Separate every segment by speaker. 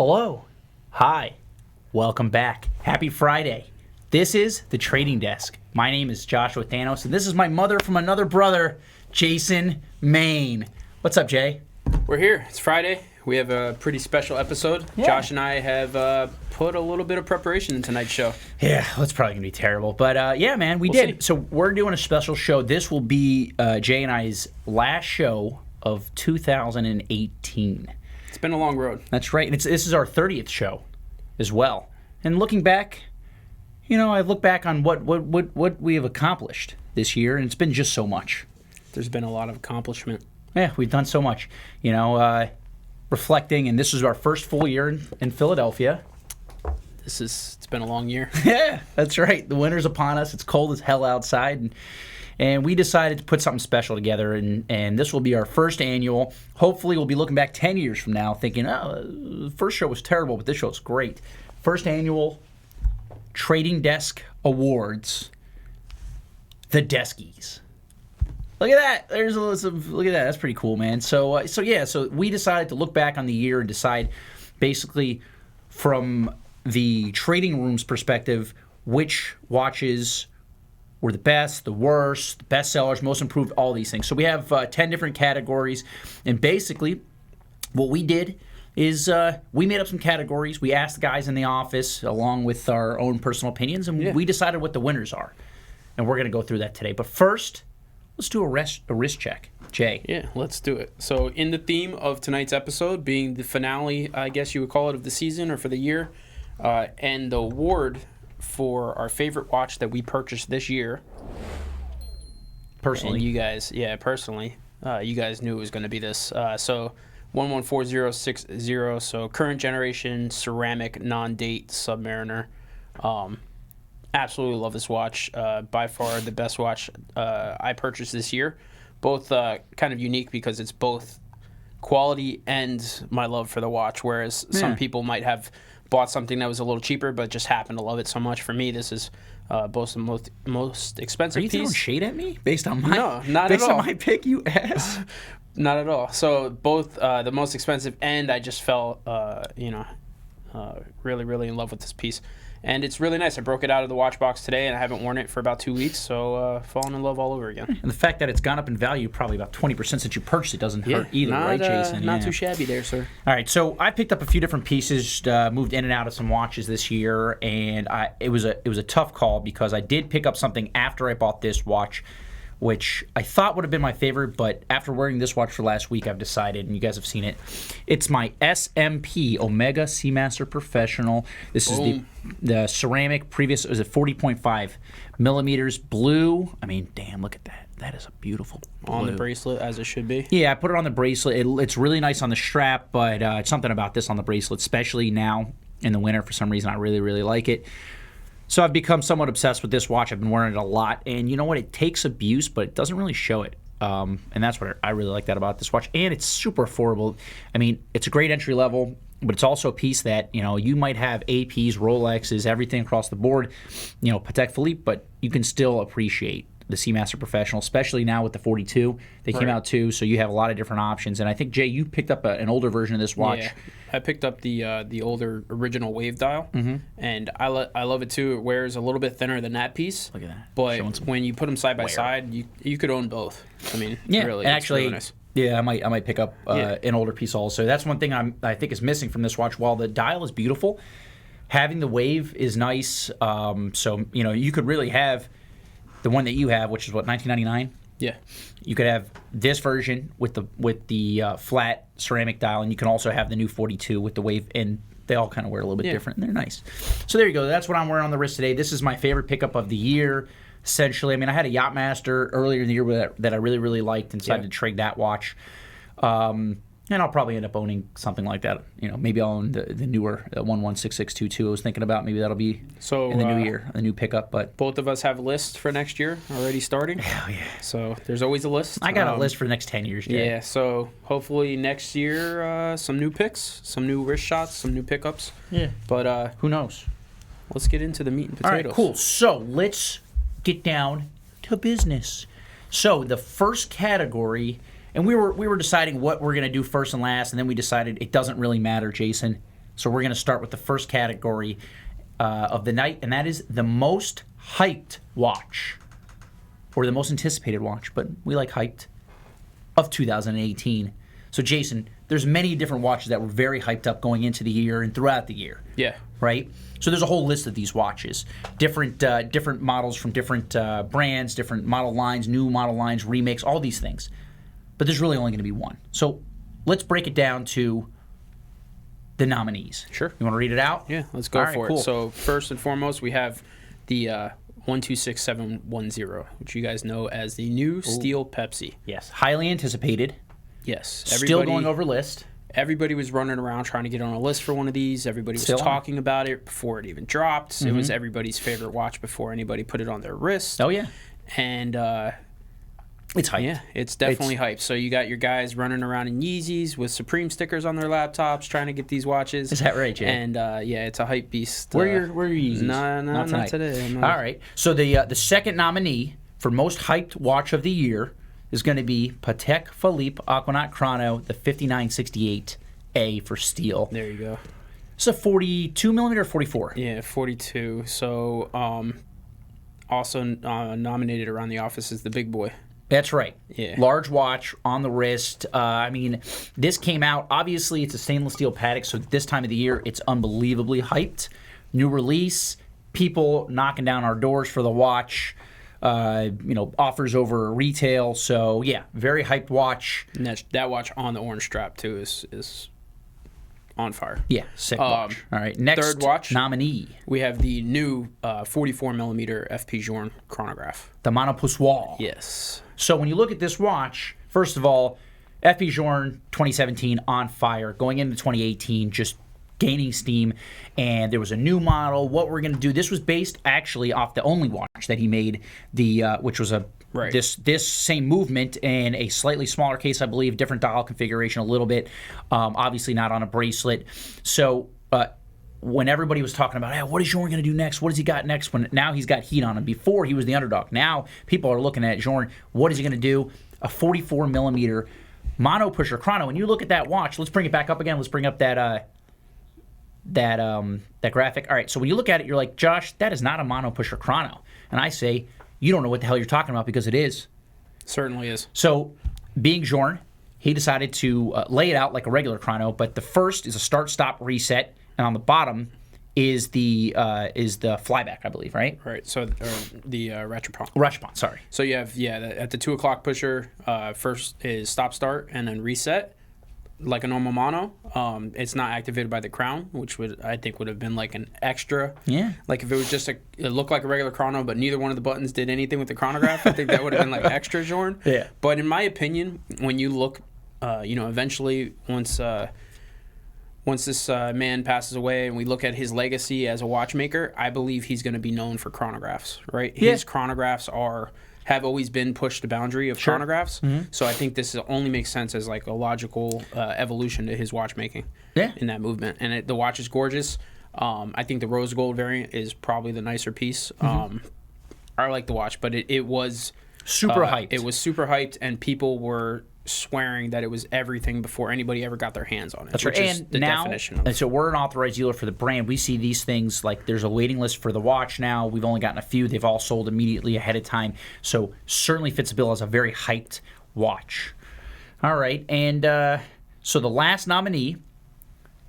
Speaker 1: Hello. Hi. Welcome back. Happy Friday. This is The Trading Desk. My name is Joshua Thanos, and this is my mother from another brother, Jason Maine. What's up, Jay?
Speaker 2: We're here. It's Friday. We have a pretty special episode. Yeah. Josh and I have put a little bit of preparation in tonight's show.
Speaker 1: Yeah, it's probably going to be terrible. But yeah, man, we'll did. See. So we're doing a special show. This will be Jay and I's last show of 2018.
Speaker 2: It's been a long road.
Speaker 1: That's right. And this is our 30th show as well. And looking back, you know, I look back on what we have accomplished this year, and it's been just so much.
Speaker 2: There's been a lot of accomplishment.
Speaker 1: Yeah, we've done so much. You know, reflecting, and this is our first full year in Philadelphia.
Speaker 2: It's been a long year.
Speaker 1: Yeah, that's right. The winter's upon us. It's cold as hell outside, and we decided to put something special together, and this will be our first annual. Hopefully, we'll be looking back 10 years from now thinking, oh, the first show was terrible, but this show's great. First annual Trading Desk Awards, the Deskies. Look at that. Look at that. That's pretty cool, man. So we decided to look back on the year and decide basically from the trading room's perspective which watches were the best, the worst, the best sellers, most improved, all these things. So we have 10 different categories, and basically what we did is we made up some categories. We asked the guys in the office along with our own personal opinions, and we decided what the winners are. And we're going to go through that today. But first, let's do a wrist check. Jay.
Speaker 2: Yeah, let's do it. So in the theme of tonight's episode being the finale, I guess you would call it, of the season or for the year, and the award for our favorite watch that we purchased this year.
Speaker 1: Personally.
Speaker 2: And you guys, personally, you guys knew it was going to be this. So 114060, so current generation ceramic non-date Submariner. Absolutely love this watch. By far the best watch I purchased this year. Both kind of unique because it's both quality and my love for the watch, whereas some people might have bought something that was a little cheaper but just happened to love it so much. For me, this is both the most expensive piece.
Speaker 1: Are you throwing shade at me based on my
Speaker 2: No, not
Speaker 1: based
Speaker 2: at all.
Speaker 1: on my pick, you ass?
Speaker 2: Not at all. So both the most expensive, and I just fell, really, really in love with this piece. And it's really nice. I broke it out of the watch box today, and I haven't worn it for about 2 weeks, so falling in love all over again.
Speaker 1: And the fact that it's gone up in value probably about 20% since you purchased it doesn't hurt either, right, Jason?
Speaker 2: Not too shabby there, sir.
Speaker 1: All right, so I picked up a few different pieces, moved in and out of some watches this year, and it was a tough call because I did pick up something after I bought this watch, which I thought would have been my favorite, but after wearing this watch for last week, I've decided, and you guys have seen it, it's my SMP Omega Speedmaster Professional. This is the ceramic, previous, it was at 40.5 millimeters, blue. I mean, damn, look at that. That is a beautiful blue.
Speaker 2: On the bracelet, as it should be.
Speaker 1: Yeah, I put it on the bracelet. It's really nice on the strap, but it's something about this on the bracelet, especially now in the winter. For some reason, I really, really like it. So I've become somewhat obsessed with this watch. I've been wearing it a lot. And you know what? It takes abuse, but it doesn't really show it. And that's what I really like that about this watch. And it's super affordable. I mean, it's a great entry level, but it's also a piece that, you know, you might have APs, Rolexes, everything across the board, you know, Patek Phillipe, but you can still appreciate the Seamaster Professional, especially now with the 42. They came out too, so you have a lot of different options. And I think, Jay, you picked up an older version of this watch.
Speaker 2: Yeah, I picked up the older original wave dial, and I love it too. It wears a little bit thinner than that piece.
Speaker 1: Look at that.
Speaker 2: But when you put them side by side, you could own both. I mean, really,
Speaker 1: and actually,
Speaker 2: really nice.
Speaker 1: Yeah, I might pick up an older piece also. That's one thing I think is missing from this watch. While the dial is beautiful, having the wave is nice. So you know, you could really have the one that you have, which is what, $19.99.
Speaker 2: Yeah,
Speaker 1: you could have this version with the flat ceramic dial, and you can also have the new 42 with the wave, and they all kind of wear a little bit different, and they're nice. So there you go. That's what I'm wearing on the wrist today. This is my favorite pickup of the year, essentially. I mean, I had a Yachtmaster earlier in the year that I really, really liked and decided to trade that watch. And I'll probably end up owning something like that. You know, maybe I'll own the newer 116622. I was thinking about maybe that'll be in the new year, a new pickup. But
Speaker 2: both of us have lists for next year already starting.
Speaker 1: Hell yeah!
Speaker 2: So there's always a list.
Speaker 1: I got a list for the next 10 years. Jay.
Speaker 2: Yeah. So hopefully next year, some new picks, some new wrist shots, some new pickups.
Speaker 1: Yeah.
Speaker 2: But
Speaker 1: who knows?
Speaker 2: Let's get into the meat and potatoes.
Speaker 1: All right, cool. So let's get down to business. So the first category. And we were deciding what we're going to do first and last, and then we decided it doesn't really matter, Jason. So we're going to start with the first category of the night, and that is the most hyped watch, or the most anticipated watch, but we like hyped, of 2018. So Jason, there's many different watches that were very hyped up going into the year and throughout the year.
Speaker 2: Yeah.
Speaker 1: Right? So there's a whole list of these watches. Different models from different brands, different model lines, new model lines, remakes, all these things. But there's really only going to be one. So let's break it down to the nominees.
Speaker 2: Sure.
Speaker 1: You want to read it out?
Speaker 2: Yeah, let's go
Speaker 1: All right,
Speaker 2: for
Speaker 1: cool.
Speaker 2: it. So first and foremost, we have the 126710, which you guys know as the new Steel Pepsi.
Speaker 1: Yes. Highly anticipated.
Speaker 2: Yes.
Speaker 1: Still going over list.
Speaker 2: Everybody was running around trying to get on a list for one of these. Everybody was
Speaker 1: Still on.
Speaker 2: talking about it before it even dropped. It was everybody's favorite watch before anybody put it on their wrist.
Speaker 1: Oh, yeah.
Speaker 2: And
Speaker 1: It's hyped.
Speaker 2: yeah, it's definitely hyped. So you got your guys running around in Yeezys with Supreme stickers on their laptops trying to get these watches.
Speaker 1: Is that right, Jay?
Speaker 2: And yeah, it's a hype beast.
Speaker 1: Where are your Yeezys?
Speaker 2: No, not today. No.
Speaker 1: All right. So the second nominee for most hyped watch of the year is going to be Patek Phillipe Aquanaut Chrono, the 5968A for steel.
Speaker 2: There you go.
Speaker 1: It's a 42 millimeter or 44?
Speaker 2: Yeah, 42. So also nominated around the office is the big boy.
Speaker 1: That's right.
Speaker 2: Yeah.
Speaker 1: Large watch on the wrist. I mean, this came out, obviously it's a stainless steel Patek, so this time of the year it's unbelievably hyped. New release, people knocking down our doors for the watch, offers over retail. So yeah, very hyped watch.
Speaker 2: And that watch on the orange strap too is on fire.
Speaker 1: Yeah, sick watch. All right, next
Speaker 2: third watch
Speaker 1: nominee.
Speaker 2: We have the new 44 millimeter FP Journe chronograph.
Speaker 1: The Monopoussoir.
Speaker 2: Yes.
Speaker 1: So when you look at this watch, first of all, FP Journe 2017 on fire, going into 2018 just gaining steam, and there was a new model. What we're going to do, this was based actually off the only watch that he made, which was this same movement in a slightly smaller case, I believe, different dial configuration a little bit, obviously not on a bracelet. So when everybody was talking about, hey, what is Journe going to do next? What has he got next? Now he's got heat on him. Before, he was the underdog. Now people are looking at Journe. What is he going to do? A 44 millimeter mono pusher chrono. And you look at that watch. Let's bring it back up again. Let's bring up that graphic. All right, so when you look at it, you're like, Josh, that is not a mono pusher chrono. And I say, you don't know what the hell you're talking about, because it is.
Speaker 2: Certainly is.
Speaker 1: So being Journe, he decided to lay it out like a regular chrono, but the first is a start-stop reset, and on the bottom is the flyback, I believe, right?
Speaker 2: Right. So the Richemont.
Speaker 1: Richemont, sorry.
Speaker 2: So you have at the 2 o'clock pusher, first is stop start and then reset, like a normal mono. It's not activated by the crown, which I think would have been like an extra.
Speaker 1: Yeah.
Speaker 2: Like if it was just it looked like a regular chrono, but neither one of the buttons did anything with the chronograph. I think that would have been like extra Journe.
Speaker 1: Yeah.
Speaker 2: But in my opinion, when you look, eventually once this man passes away and we look at his legacy as a watchmaker, I believe he's going to be known for chronographs, right?
Speaker 1: Yeah.
Speaker 2: His chronographs have always been pushed the boundary of chronographs. Mm-hmm. So I think this only makes sense as like a logical evolution to his watchmaking in that movement. And the watch is gorgeous. I think the rose gold variant is probably the nicer piece. I like the watch, but it was
Speaker 1: super hyped.
Speaker 2: It was super hyped, and people were swearing that it was everything before anybody ever got their hands on it.
Speaker 1: That's right.
Speaker 2: Which is
Speaker 1: And
Speaker 2: the
Speaker 1: now,
Speaker 2: definition of
Speaker 1: and so we're an authorized dealer for the brand. We see these things like there's a waiting list for the watch now. We've only gotten a few. They've all sold immediately ahead of time. So certainly fits the bill as a very hyped watch. All right. And so the last nominee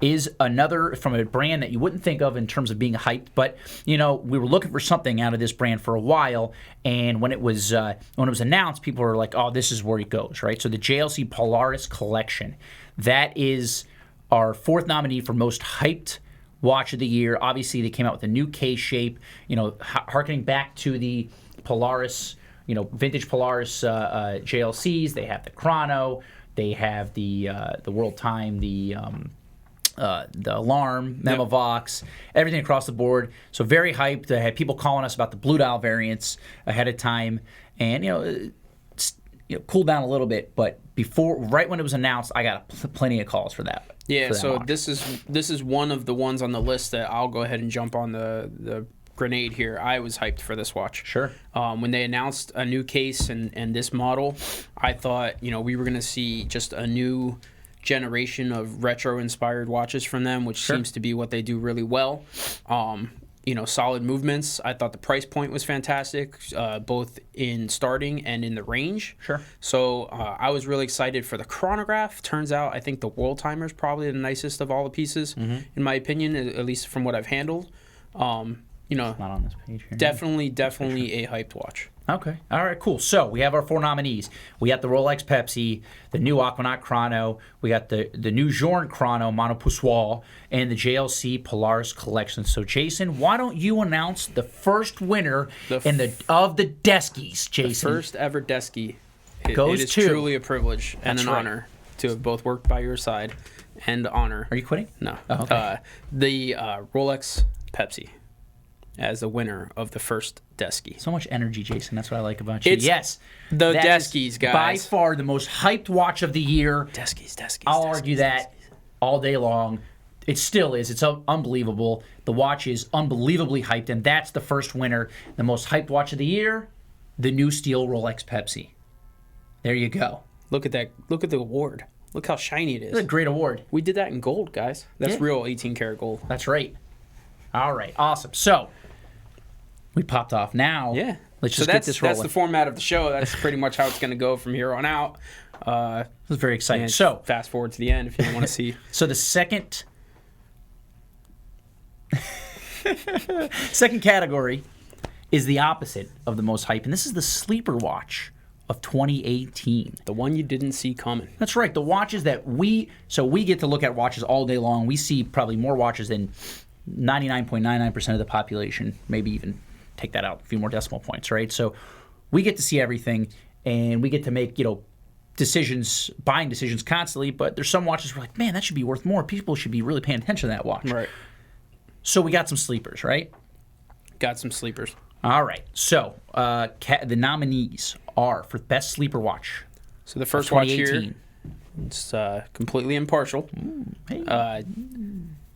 Speaker 1: is another from a brand that you wouldn't think of in terms of being hyped, but we were looking for something out of this brand for a while, and when it was announced, people were like, "Oh, this is where it goes," right? So the Jlc Polaris Collection, that is our fourth nominee for most hyped watch of the year. Obviously, they came out with a new case shape, harkening back to the Polaris, vintage Polaris JLCs. They have the Chrono, they have the World Time, the alarm, Memovox, everything across the board. So very hyped. They had people calling us about the blue dial variants ahead of time, and cooled down a little bit. But right when it was announced, I got plenty of calls for that.
Speaker 2: Yeah. So
Speaker 1: watch.
Speaker 2: this is one of the ones on the list that I'll go ahead and jump on the grenade here. I was hyped for this watch.
Speaker 1: Sure.
Speaker 2: When they announced a new case and this model, I thought we were going to see just a new generation of retro-inspired watches from them, which seems to be what they do really well. You know, solid movements. I thought the price point was fantastic, both in starting and in the range.
Speaker 1: Sure.
Speaker 2: So I was really excited for the chronograph. Turns out I think the world timer is probably the nicest of all the pieces, in my opinion, at least from what I've handled. You know,
Speaker 1: Not on this page here.
Speaker 2: definitely a hyped watch.
Speaker 1: Okay. All right, cool. So we have our 4 nominees. We got the Rolex Pepsi, the new Aquanaut Chrono, we got the new Journe Chrono Monopoussoir, and the Jlc Polaris Collection. So, Jason, why don't you announce the first winner of the Deskies, Jason?
Speaker 2: The first ever Desky. It is
Speaker 1: to...
Speaker 2: truly a privilege and an honor to have both worked by your side and honor.
Speaker 1: Are you quitting?
Speaker 2: No.
Speaker 1: Oh, okay.
Speaker 2: The Rolex Pepsi as the winner of the first Desky.
Speaker 1: So much energy, Jason. That's what I like about you. Yes.
Speaker 2: The
Speaker 1: that
Speaker 2: Deskies,
Speaker 1: is
Speaker 2: guys.
Speaker 1: by far the most hyped watch of the year.
Speaker 2: Deskies.
Speaker 1: I'll argue that all day long. It still is. It's unbelievable. The watch is unbelievably hyped, and that's the first winner. The most hyped watch of the year, the new steel Rolex Pepsi. There you go.
Speaker 2: Look at that. Look at the award. Look how shiny it is.
Speaker 1: It's a great award.
Speaker 2: We did that in gold, guys. That's real 18 karat gold.
Speaker 1: That's right. All right. Awesome. So, we popped off now.
Speaker 2: Yeah.
Speaker 1: Let's just get this rolling.
Speaker 2: That's the format of the show. That's pretty much how it's going to go from here on out.
Speaker 1: This is very exciting.
Speaker 2: And
Speaker 1: So,
Speaker 2: fast forward to the end if you want to see.
Speaker 1: So the second category is the opposite of the most hype, and this is the sleeper watch of 2018.
Speaker 2: The one you didn't see coming.
Speaker 1: That's right. The watches that we get to look at watches all day long. We see probably more watches than 99.99% of the population, maybe even take that out a few more decimal points, right? So we get to see everything, and we get to make, decisions, buying decisions constantly, but there's some watches we're like, man, that should be worth more. People should be really paying attention to that watch.
Speaker 2: Right.
Speaker 1: So we got some sleepers, right?
Speaker 2: Got some sleepers.
Speaker 1: All right. So the nominees are for best sleeper watch.
Speaker 2: So the first watch here, it's completely impartial.
Speaker 1: Hey.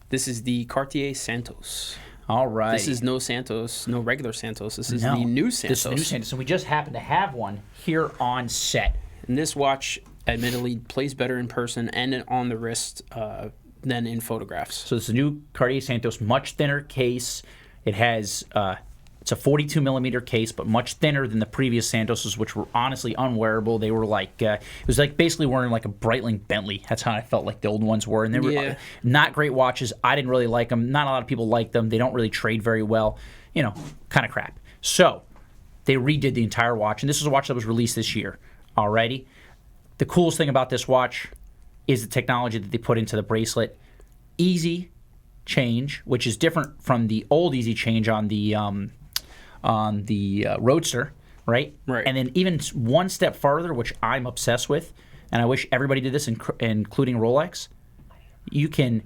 Speaker 2: This is the Cartier Santos.
Speaker 1: All right.
Speaker 2: This is no Santos, no regular Santos. This is the new Santos.
Speaker 1: This is the new Santos, and we just happen to have one here on set.
Speaker 2: And this watch, admittedly, plays better in person and on the wrist than in photographs.
Speaker 1: So this is a new Cartier Santos, much thinner case. It has it's a 42 millimeter case, but much thinner than the previous Santoses, which were honestly unwearable. They were like it was like basically wearing like a Breitling Bentley. That's how I felt like the old ones were, and they were not great watches. I didn't really like them. Not a lot of people like them. They don't really trade very well. Kind of crap. So they redid the entire watch, and this is a watch that was released this year. Alrighty. The coolest thing about this watch is the technology that they put into the bracelet. Easy change, which is different from the old easy change on the Roadster, right?
Speaker 2: Right.
Speaker 1: And then even one step farther, which I'm obsessed with, and I wish everybody did this, including Rolex, you can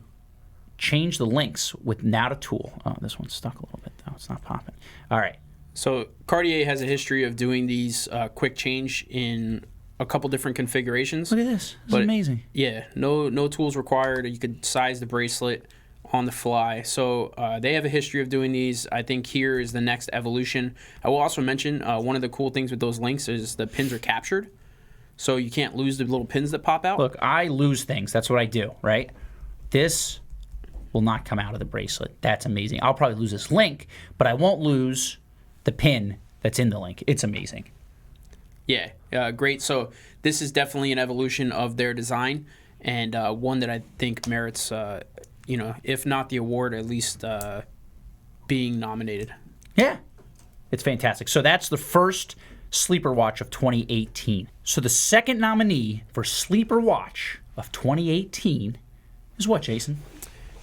Speaker 1: change the links with not a tool. Oh, this one's stuck a little bit, though. It's not popping. All right.
Speaker 2: So Cartier has a history of doing these quick change in a couple different configurations.
Speaker 1: Look at this. This is amazing.
Speaker 2: Yeah, no tools required. You could size the bracelet on the fly. So they have a history of doing these. I think here is the next evolution. I will also mention one of the cool things with those links is the pins are captured. So you can't lose the little pins that pop out.
Speaker 1: Look, I lose things. That's what I do, right? This will not come out of the bracelet. That's amazing. I'll probably lose this link, but I won't lose the pin that's in the link. It's amazing.
Speaker 2: Yeah, great. So this is definitely an evolution of their design, and one that I think merits, if not the award, at least being nominated.
Speaker 1: Yeah, it's fantastic. So that's the first sleeper watch of 2018. So the second nominee for sleeper watch of 2018 is what, Jason?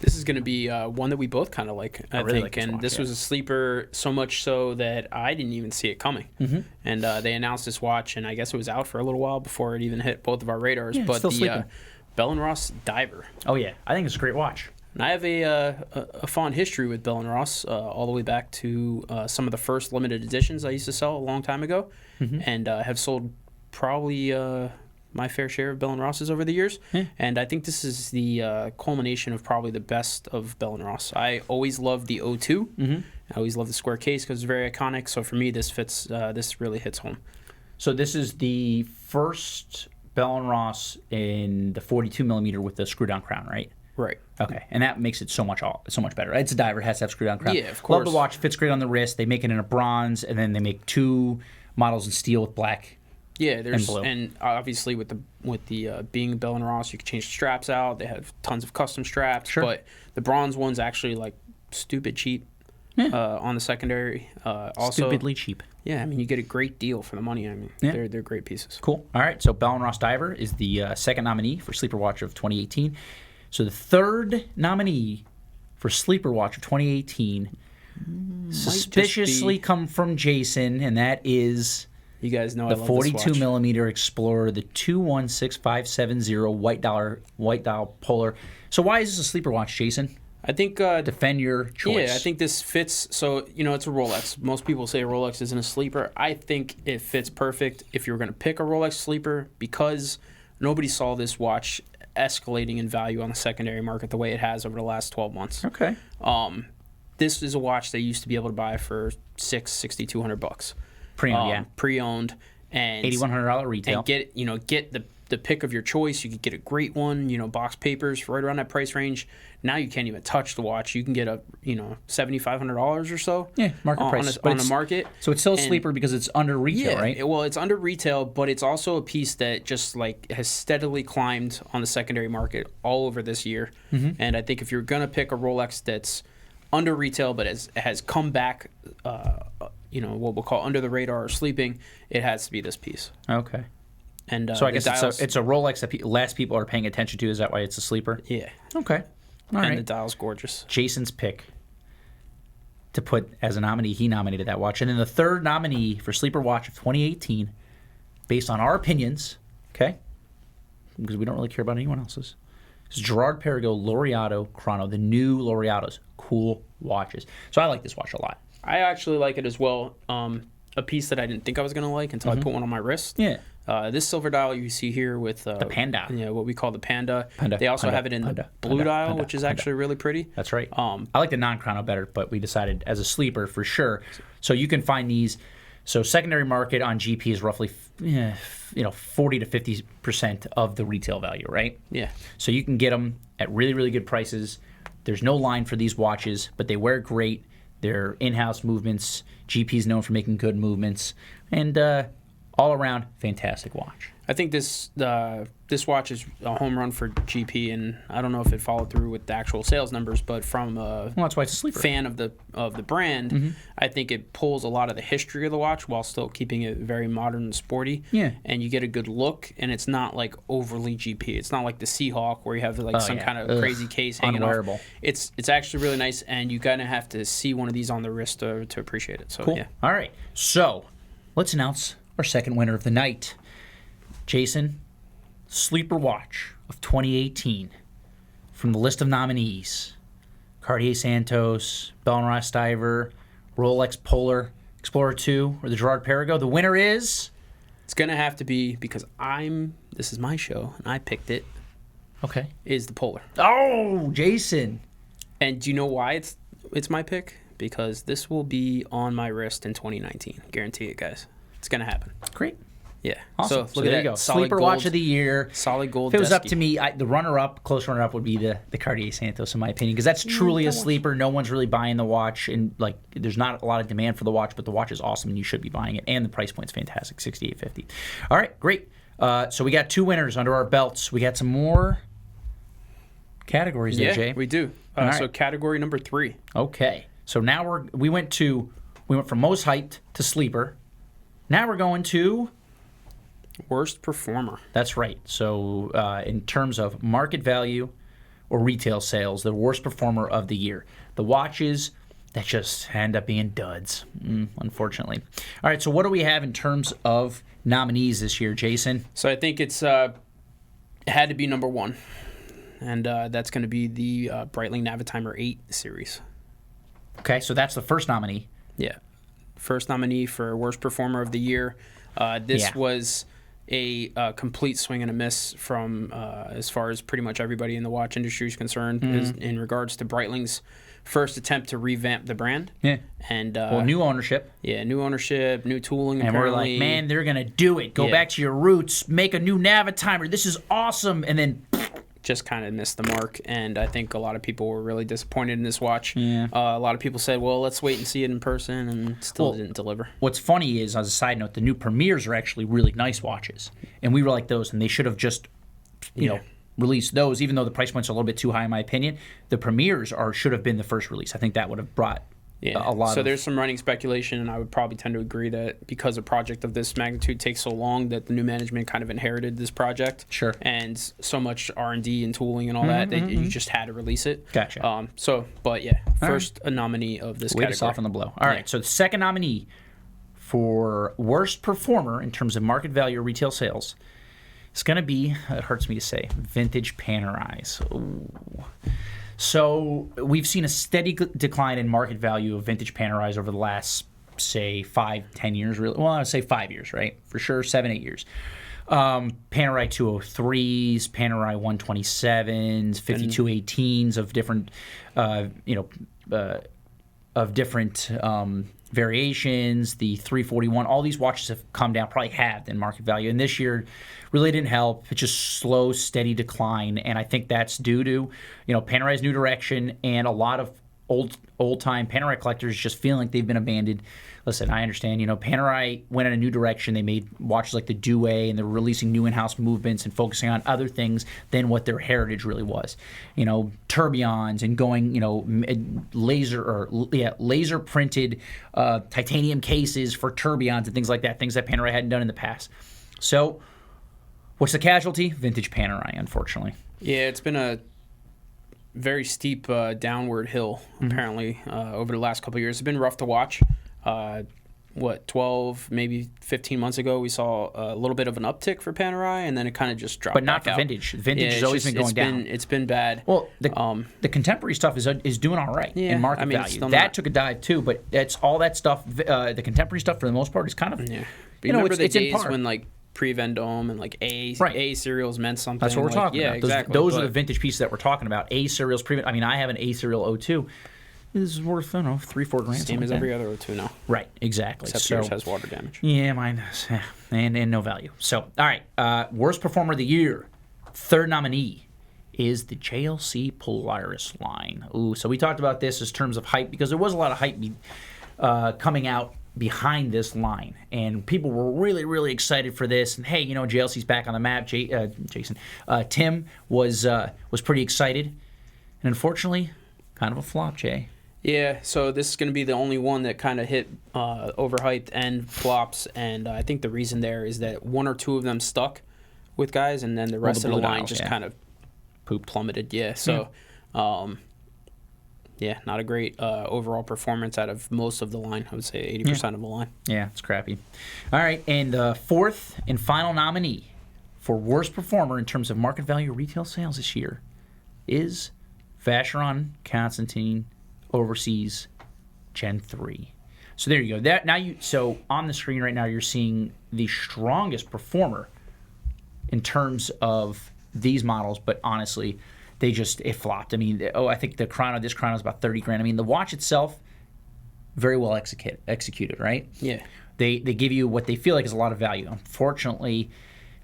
Speaker 2: This is going to be one that we both kind of like, I
Speaker 1: really
Speaker 2: think.
Speaker 1: like this
Speaker 2: and
Speaker 1: watch,
Speaker 2: this was a sleeper so much so that I didn't even see it coming. Mm-hmm. And they announced this watch, and I guess it was out for a little while before it even hit both of our radars.
Speaker 1: Yeah,
Speaker 2: but
Speaker 1: still
Speaker 2: the Bell & Ross Diver.
Speaker 1: Oh, yeah. I think it's a great watch.
Speaker 2: And I have a fond history with Bell & Ross all the way back to some of the first limited editions I used to sell a long time ago, and have sold probably my fair share of Bell & Rosses over the years. Yeah. And I think this is the culmination of probably the best of Bell & Ross. I always loved the O2. Mm-hmm. I always loved the square case because it's very iconic. So for me, this fits. This really hits home.
Speaker 1: So this is the first Bell & Ross in the 42 millimeter with the screw down crown, right?
Speaker 2: Right.
Speaker 1: Okay, and that makes it so much better. It's a diver, it has to have screw down crown.
Speaker 2: Yeah, of course.
Speaker 1: Love the watch, fits great on the wrist. They make it in a bronze, and then they make 2 models in steel with black.
Speaker 2: Yeah, there's
Speaker 1: blue.
Speaker 2: and obviously with the being Bell & Ross, you can change the straps out. They have tons of custom straps,
Speaker 1: Sure.
Speaker 2: but the bronze one's actually like stupid cheap on the secondary. Also,
Speaker 1: Stupidly cheap.
Speaker 2: yeah, I mean you get a great deal for the money. I mean they're great pieces.
Speaker 1: Cool. All right, so Bell & Ross Diver is the second nominee for Sleeper Watch of 2018. So the third nominee for Sleeper Watch of 2018 suspiciously come from Jason, and that is
Speaker 2: You guys know
Speaker 1: the
Speaker 2: I love
Speaker 1: 42
Speaker 2: this watch.
Speaker 1: millimeter Explorer, the 216570 white dial polar. So why is this a sleeper watch, Jason?
Speaker 2: I think
Speaker 1: Defend your choice.
Speaker 2: yeah, I think this fits. So it's a Rolex. Most people say a Rolex isn't a sleeper. I think it fits perfect if you were going to pick a Rolex sleeper because nobody saw this watch escalating in value on the secondary market the way it has over the last 12 months.
Speaker 1: Okay.
Speaker 2: This is a watch they used to be able to buy for $6,200.
Speaker 1: Pre-owned, yeah.
Speaker 2: Pre-owned and
Speaker 1: $8,100 retail.
Speaker 2: and get the pick of your choice. You could get a great one, box papers right around that price range. Now you can't even touch the watch. You can get a $7,500 or so.
Speaker 1: Yeah, market price.
Speaker 2: on the market.
Speaker 1: So it's still a sleeper because it's under retail, right?
Speaker 2: It's under retail, but it's also a piece that just like has steadily climbed on the secondary market all over this year. Mm-hmm. And I think if you're gonna pick a Rolex that's under retail but has come back, what we'll call under the radar or sleeping, it has to be this piece.
Speaker 1: Okay.
Speaker 2: And
Speaker 1: so I guess it's a Rolex that less people are paying attention to. Is that why it's a sleeper?
Speaker 2: Yeah.
Speaker 1: Okay. All
Speaker 2: and
Speaker 1: right.
Speaker 2: the dial's gorgeous.
Speaker 1: Jason's pick to put as a nominee, he nominated that watch. And then the third nominee for Sleeper Watch of 2018, based on our opinions, okay, because we don't really care about anyone else's, is Gerard Perregaux Laureato Chrono, the new Laureatos. Cool watches. So I like this watch a lot.
Speaker 2: I actually like it as well. A piece that I didn't think I was going to like until I put one on my wrist.
Speaker 1: Yeah.
Speaker 2: This silver dial you see here with
Speaker 1: the Panda.
Speaker 2: Yeah, what we call the Panda. They also have it in the blue dial, which is actually really pretty.
Speaker 1: That's right. I like the non-chrono better, but we decided as a sleeper for sure. So you can find these. So secondary market on GP is roughly 40 to 50% of the retail value, right?
Speaker 2: Yeah.
Speaker 1: So you can get them at really, really good prices. There's no line for these watches, but they wear great. They're in-house movements. GP is known for making good movements. And all around, fantastic watch.
Speaker 2: I think this watch is a home run for GP, and I don't know if it followed through with the actual sales numbers, but from a
Speaker 1: that's why it's a sleeper.
Speaker 2: Fan of the brand, I think it pulls a lot of the history of the watch while still keeping it very modern and sporty.
Speaker 1: Yeah.
Speaker 2: And you get a good look, and it's not like overly GP. It's not like the Seahawk where you have like some kind of crazy case hanging
Speaker 1: unwearable.
Speaker 2: off. It's actually really nice, and you kind of have to see one of these on the wrist to appreciate it. So
Speaker 1: cool.
Speaker 2: Yeah.
Speaker 1: All right. So let's announce our second winner of the night. Jason, Sleeper Watch of 2018 from the list of nominees: Cartier Santos, Bell & Ross Diver, Rolex Polar Explorer II, or the Gerard Perregaux. The winner is...
Speaker 2: It's going to have to be, because this is my show, and I picked it,
Speaker 1: okay,
Speaker 2: is the Polar.
Speaker 1: Oh, Jason.
Speaker 2: And do you know why it's my pick? Because this will be on my wrist in 2019. Guarantee it, guys. It's going to happen.
Speaker 1: Great.
Speaker 2: Yeah.
Speaker 1: Awesome.
Speaker 2: So look at
Speaker 1: there
Speaker 2: that.
Speaker 1: you go.
Speaker 2: Solid
Speaker 1: Sleeper
Speaker 2: gold,
Speaker 1: Watch of the year.
Speaker 2: Solid gold.
Speaker 1: If it was up
Speaker 2: Desky.
Speaker 1: to me, the close runner-up would be the Cartier Santos, in my opinion, because that's truly a sleeper. No one's really buying the watch, and there's not a lot of demand for the watch, but the watch is awesome, and you should be buying it. And the price point's fantastic, $6,850. All right, great. So we got 2 winners under our belts. We got some more categories there, Jay.
Speaker 2: We do.
Speaker 1: Right.
Speaker 2: So category number 3.
Speaker 1: Okay. So now we went from most hyped to sleeper. Now we're going to
Speaker 2: Worst performer.
Speaker 1: That's right. So in terms of market value or retail sales, the worst performer of the year. The watches that just end up being duds, unfortunately. All right, so what do we have in terms of nominees this year, Jason?
Speaker 2: So I think it had to be number 1. And that's going to be the Breitling Navitimer 8 series.
Speaker 1: Okay, so that's the first nominee.
Speaker 2: Yeah. First nominee for worst performer of the year. This was a complete swing and a miss from as far as pretty much everybody in the watch industry is concerned, is in regards to Breitling's first attempt to revamp the brand.
Speaker 1: Yeah.
Speaker 2: And
Speaker 1: new ownership.
Speaker 2: Yeah, new ownership, new tooling.
Speaker 1: And
Speaker 2: apparently.
Speaker 1: we're like, man, they're gonna do it. Go back to your roots. Make a new Navitimer. This is awesome. And then
Speaker 2: just kind of missed the mark, and I think a lot of people were really disappointed in this watch.
Speaker 1: Yeah.
Speaker 2: A lot of people said, well, let's wait and see it in person, and still didn't deliver.
Speaker 1: What's funny is, as a side note, the new Premiers are actually really nice watches. And we were like those, and they should have just, you know, released those, even though the price points are a little bit too high in my opinion. The Premiers should have been the first release. I think that would have brought a lot
Speaker 2: so there's some running speculation, and I would probably tend to agree that because a project of this magnitude takes so long, that the new management kind of inherited this project.
Speaker 1: Sure.
Speaker 2: And so much R&D and tooling and all that you just had to release it.
Speaker 1: Gotcha.
Speaker 2: But yeah, first a nominee of this
Speaker 1: Way
Speaker 2: category.
Speaker 1: to soften the blow. All right, so the second nominee for worst performer in terms of market value or retail sales is going to be, it hurts me to say, vintage Panerais. Ooh. So we've seen a steady decline in market value of vintage Panerais over the last, say, 5-10 years. Really, well, I would say 5 years, right? For sure, 7-8 years. Panerai 203s, Panerai 127s, 5218s of different, variations. The 341, all these watches have come down, probably halved in market value. And this year really didn't help. It's just slow, steady decline. And I think that's due to, Panerai's new direction and a lot of old-time Panerai collectors just feeling like they've been abandoned. Listen, I understand, Panerai went in a new direction. They made watches like the Due, and they're releasing new in-house movements and focusing on other things than what their heritage really was. Tourbillons and going, laser printed titanium cases for tourbillons and things like that, things that Panerai hadn't done in the past. So, what's the casualty? Vintage Panerai, unfortunately.
Speaker 2: Yeah, it's been a very steep downward hill, apparently, over the last couple of years. It's been rough to watch. 12, maybe 15 months ago, we saw a little bit of an uptick for Panerai, and then it kind of just dropped
Speaker 1: But not
Speaker 2: back
Speaker 1: for
Speaker 2: out.
Speaker 1: vintage. Vintage has always been going down.
Speaker 2: It's been bad.
Speaker 1: Well, the contemporary stuff is doing all right in market value. That took a dive too, but that's all that stuff. The contemporary stuff, for the most part, is kind of
Speaker 2: But remember the days when like pre-Vendome and like A serials meant something.
Speaker 1: That's what we're talking about.
Speaker 2: Exactly.
Speaker 1: Those are the vintage pieces that we're talking about. A serials I mean, I have an A serial 02. This is worth, I don't know, $3-4 grand.
Speaker 2: Same as every other O2 now.
Speaker 1: Right, exactly.
Speaker 2: Except yours has water damage.
Speaker 1: Yeah, mine does. And no value. So, all right. Worst performer of the year. Third nominee is the Jlc Polaris line. Ooh, so we talked about this as terms of hype because there was a lot of hype coming out behind this line, and people were really, really excited for this. And hey, JLC's back on the map. Tim was pretty excited, and unfortunately, kind of a flop, Jay.
Speaker 2: Yeah, so this is going to be the only one that kind of hit overhyped and flops, and I think the reason there is that one or two of them stuck with guys, and then the rest of the line just kind of plummeted. Yeah, so not a great overall performance out of most of the line. I would say 80% of the line.
Speaker 1: Yeah, it's crappy. All right, and the fourth and final nominee for worst performer in terms of market value retail sales this year is Vacheron Constantin Overseas Gen 3. So there you go. So on the screen right now, you're seeing the strongest performer in terms of these models, but honestly, it flopped. I mean, I think this Chrono is about 30 grand. I mean, the watch itself, very well executed, right?
Speaker 2: Yeah.
Speaker 1: They give you what they feel like is a lot of value. Unfortunately,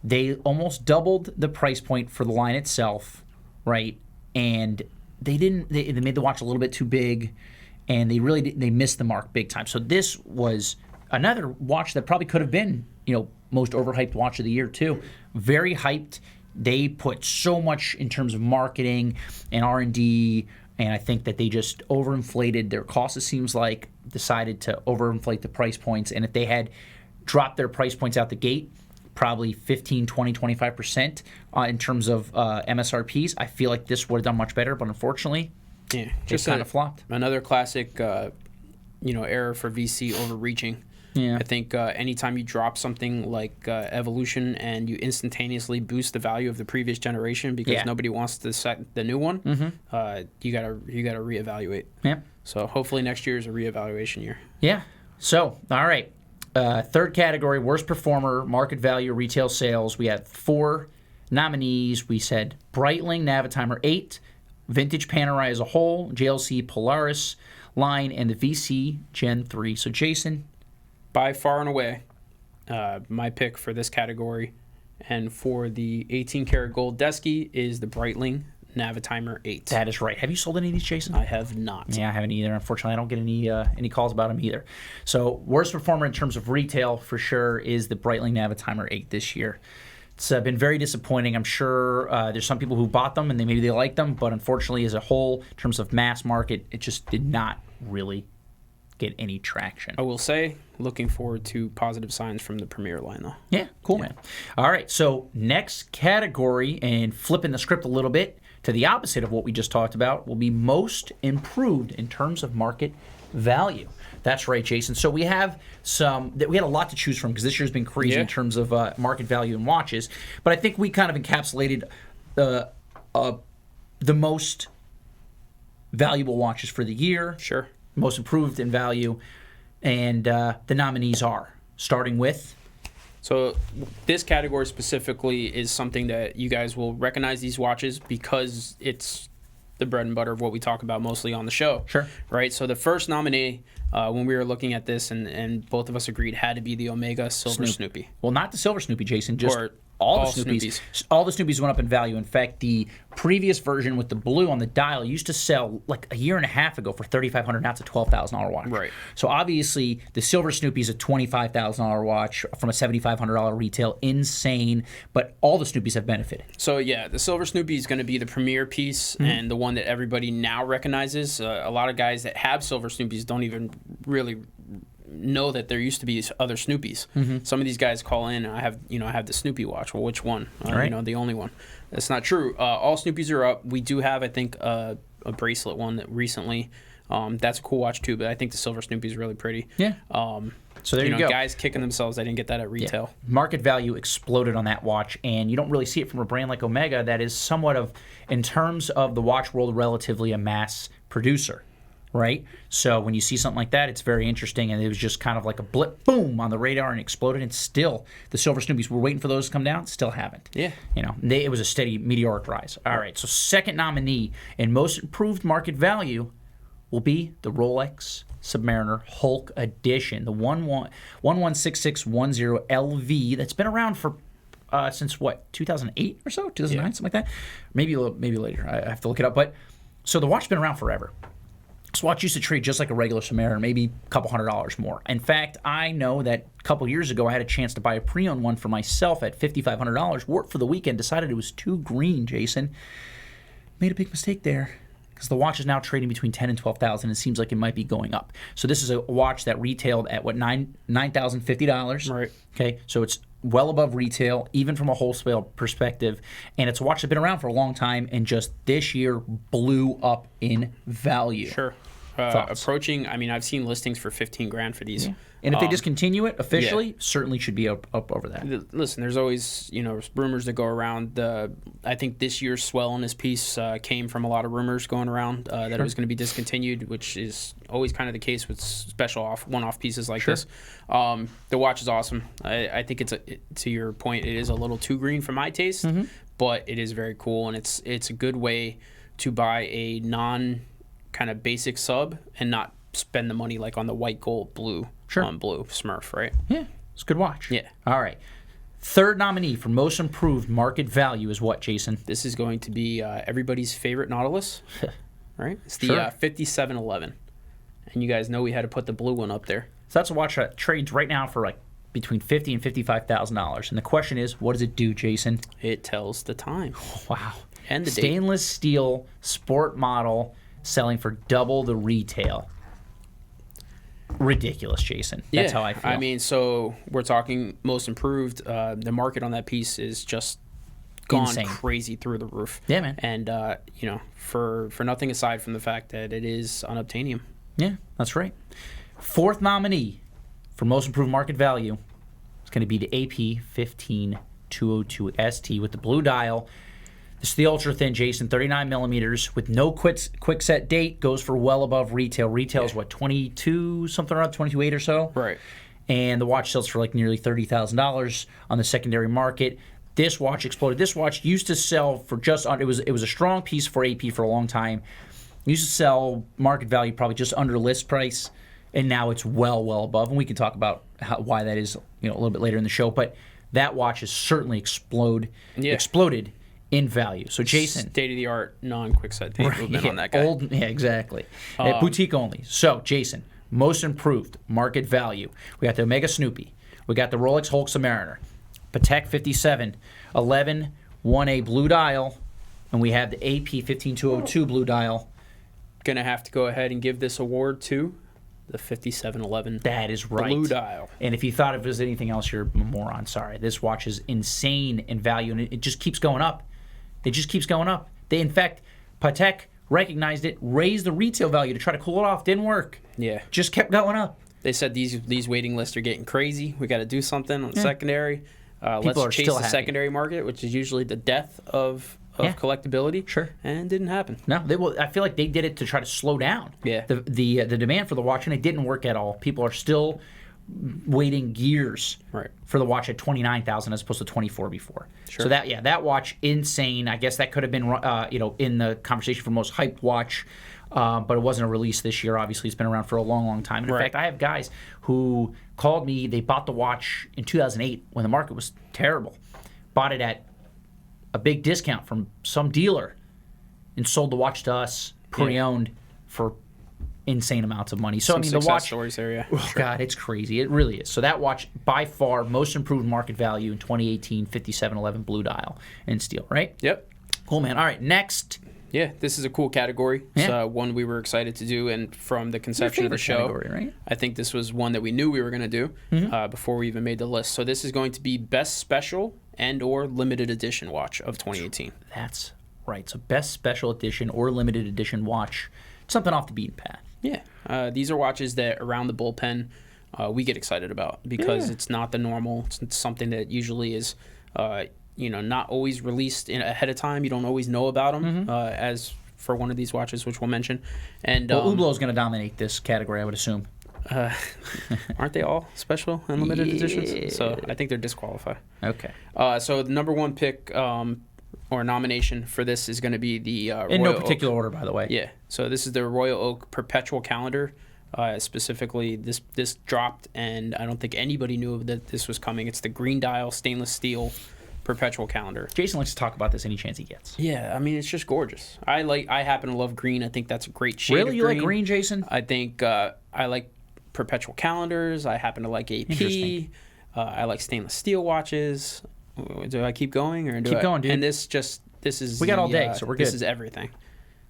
Speaker 1: they almost doubled the price point for the line itself, right? And they made the watch a little bit too big, and they missed the mark big time. So this was another watch that probably could have been, most overhyped watch of the year too. Very hyped. They put so much in terms of marketing and R&D, and I think that they just overinflated their costs, it seems like, decided to overinflate the price points. And if they had dropped their price points out the gate, probably 15, 20, 25% in terms of MSRPs, I feel like this would have done much better, but unfortunately, just kind of flopped.
Speaker 2: Another classic, error for VC overreaching.
Speaker 1: Yeah.
Speaker 2: I think anytime you drop something like Evolution and you instantaneously boost the value of the previous generation because nobody wants to set the new one, you gotta reevaluate.
Speaker 1: Yeah.
Speaker 2: So hopefully next year is a reevaluation year.
Speaker 1: Yeah. So all right, Third category, worst performer, market value, retail sales. We had 4 nominees. We said Breitling Navitimer 8, Vintage Panerai as a whole, Jlc Polaris line, and the VC Gen 3. So, Jason?
Speaker 2: By far and away, my pick for this category and for the 18-karat gold Desky is the Breitling Navitimer 8.
Speaker 1: That is right. Have you sold any of these, Jason?
Speaker 2: I have not.
Speaker 1: Yeah, I haven't either. Unfortunately, I don't get any calls about them either. So, worst performer in terms of retail, for sure, is the Breitling Navitimer 8 this year. It's been very disappointing. I'm sure there's some people who bought them and maybe they like them, but unfortunately, as a whole, in terms of mass market, it just did not really get any traction.
Speaker 2: I will say, looking forward to positive signs from the Premier line, though.
Speaker 1: Yeah, cool, man. All right, so next category, and flipping the script a little bit to the opposite of what we just talked about, will be most improved in terms of market value. That's right, Jason. So we have we had a lot to choose from because this year's been crazy in terms of market value and watches. But I think we kind of encapsulated the most valuable watches for the year.
Speaker 2: Sure.
Speaker 1: Most improved in value, and the nominees are starting with.
Speaker 2: So this category specifically is something that you guys will recognize these watches because it's the bread and butter of what we talk about mostly on the show.
Speaker 1: Sure.
Speaker 2: Right? So the first nominee, when we were looking at this, and both of us agreed, had to be the Omega Silver Snoopy.
Speaker 1: Well, not the Silver Snoopy, Jason, just
Speaker 2: Or
Speaker 1: all the Snoopies. All the Snoopies went up in value. In fact, the previous version with the blue on the dial used to sell like a year and a half ago for $3,500. Now it's a $12,000 watch.
Speaker 2: Right.
Speaker 1: So obviously, the Silver Snoopy is a $25,000 watch from a $7,500 retail. Insane. But all the Snoopies have benefited.
Speaker 2: So yeah, the Silver Snoopy is going to be the premier piece and the one that everybody now recognizes. A lot of guys that have Silver Snoopies don't even really know that there used to be other Snoopies. Some of these guys call in, I have the Snoopy watch. Well, which one?
Speaker 1: Right.
Speaker 2: The only one. That's not true. All Snoopies are up. We do have, I think, a bracelet one that recently. That's a cool watch too, but I think the Silver Snoopy is really pretty.
Speaker 1: Yeah. So there you go.
Speaker 2: Guys kicking themselves. I didn't get that at retail.
Speaker 1: Yeah. Market value exploded on that watch, and you don't really see it from a brand like Omega that is somewhat of, in terms of the watch world, relatively a mass producer. Right? So when you see something like that, it's very interesting, and it was just kind of like a blip, boom, on the radar and exploded, and still, the Silver Snoopies, we're waiting for those to come down, still haven't.
Speaker 2: Yeah.
Speaker 1: It was a steady, meteoric rise. All right, so second nominee in most improved market value will be the Rolex Submariner Hulk Edition, the 116610 LV that's been around for since, 2008 or so? 2009, something like that? Maybe later. I have to look it up. But so the watch's been around forever. This watch used to trade just like a regular Submariner, maybe a couple $100 more. In fact, I know that a couple years ago I had a chance to buy a pre-owned one for myself at $5,500. Wore it for the weekend, decided it was too green, Jason. Made a big mistake there because the watch is now trading between $10,000 and $12,000. It seems like it might be going up. So this is a watch that retailed at $9,050.
Speaker 2: Right.
Speaker 1: Okay, so it's well above retail, even from a wholesale perspective. And it's a watch that's been around for a long time and just this year blew up in value.
Speaker 2: Sure. Approaching, I've seen listings for $15,000 for these.
Speaker 1: Yeah. And if they discontinue it officially, certainly should be up over that.
Speaker 2: Listen, there's always rumors that go around. I think this year's swell in this piece came from a lot of rumors going around that it was going to be discontinued, which is always kind of the case with special one-off pieces like this. The watch is awesome. I think to your point, it is a little too green for my taste, but it is very cool, and it's a good way to buy a non kind of basic sub and not spend the money like on the white, gold, blue. On blue Smurf, right?
Speaker 1: Yeah, it's a good watch.
Speaker 2: Yeah.
Speaker 1: All right. Third nominee for most improved market value is what, Jason?
Speaker 2: This is going to be everybody's favorite Nautilus, right? It's the 5711. And you guys know we had to put the blue one up there.
Speaker 1: So that's a watch that trades right now for like between $50,000 and $55,000. And the question is, what does it do, Jason?
Speaker 2: It tells the time.
Speaker 1: Wow.
Speaker 2: And the
Speaker 1: stainless steel sport model selling for double the retail. Ridiculous, Jason. That's how I feel.
Speaker 2: So we're talking most improved. The market on that piece is just gone
Speaker 1: insane,
Speaker 2: crazy through the roof.
Speaker 1: Yeah, man.
Speaker 2: And for nothing aside from the fact that it is unobtainium.
Speaker 1: Yeah, that's right. Fourth nominee for most improved market value is going to be the AP 15202 ST with the blue dial. This is the ultra thin, Jason, 39 millimeters with no quick set date, goes for well above retail. Retail is what, 22 something around 22.8 or so,
Speaker 2: right?
Speaker 1: and the watch sells for like nearly $30,000 on the secondary market. This watch exploded. This watch used to sell for just under, it was a strong piece for AP for a long time. It used to sell market value probably just under list price, and now it's well above. And we can talk about why that is, a little bit later in the show. But that watch has certainly exploded in value. So Jason,
Speaker 2: state of the art, non-quick set date movement on that guy.
Speaker 1: Exactly. Boutique only. So Jason, most improved market value. We got the Omega Snoopy. We got the Rolex Hulk Submariner. Patek 5711 1A blue dial, and we have the AP 15202 blue dial.
Speaker 2: Gonna have to go ahead and give this award to the 5711.
Speaker 1: That is right.
Speaker 2: Blue dial.
Speaker 1: And if you thought it was anything else, you're a moron. Sorry. This watch is insane in value, and it just keeps going up. It just keeps going up. In fact, Patek recognized it, raised the retail value to try to cool it off. Didn't work.
Speaker 2: Yeah.
Speaker 1: Just kept going up.
Speaker 2: They said these waiting lists are getting crazy. We got to do something on the secondary. Let's chase the secondary market, which is usually the death of collectability.
Speaker 1: Sure.
Speaker 2: And didn't happen.
Speaker 1: No, I feel like they did it to try to slow down the demand for the watch, and it didn't work at all. People are still waiting years for the watch at $29,000 as opposed to $24,000 before.
Speaker 2: Sure.
Speaker 1: So that watch, insane. I guess that could have been in the conversation for most hyped watch. But it wasn't a release this year. Obviously, it's been around for a long time. And in fact, I have guys who called me. They bought the watch in 2008 when the market was terrible. Bought it at a big discount from some dealer and sold the watch to us pre-owned for insane amounts of money. So
Speaker 2: Some
Speaker 1: the
Speaker 2: success
Speaker 1: watch
Speaker 2: stories there, yeah.
Speaker 1: Oh, God, it's crazy. It really is. So that watch, by far, most improved market value in 2018, 5711 blue dial and steel, right?
Speaker 2: Yep.
Speaker 1: Cool, man. All right, next.
Speaker 2: Yeah, this is a cool category. It's one we were excited to do, and from the conception of the show,
Speaker 1: right?
Speaker 2: I think this was one that we knew we were going to do before we even made the list. So this is going to be best special and or limited edition watch of 2018.
Speaker 1: That's right. So best special edition or limited edition watch, something off the beaten path.
Speaker 2: Yeah, these are watches that around the bullpen we get excited about because it's not the normal. It's something that usually is. Not always released ahead of time. You don't always know about them, as for one of these watches, which we'll mention. And
Speaker 1: Hublot is going to dominate this category, I would assume.
Speaker 2: Aren't they all special and limited editions? So I think they're disqualified.
Speaker 1: Okay.
Speaker 2: So the number one pick or nomination for this is going to be the
Speaker 1: in
Speaker 2: Royal
Speaker 1: no particular order, by the way.
Speaker 2: Yeah. So this is the Royal Oak Perpetual calendar. Specifically, this dropped, and I don't think anybody knew that this was coming. It's the green dial stainless steel Perpetual calendar.
Speaker 1: Jason likes to talk about this any chance he gets.
Speaker 2: Yeah, I mean, it's just gorgeous. I happen to love green. I think that's a great shade.
Speaker 1: Really, you like green, Jason?
Speaker 2: I think I like Perpetual calendars. I happen to like AP. I like stainless steel watches. Do I keep going or
Speaker 1: keep going, dude?
Speaker 2: And this is
Speaker 1: we got all day, so we're good.
Speaker 2: This is everything.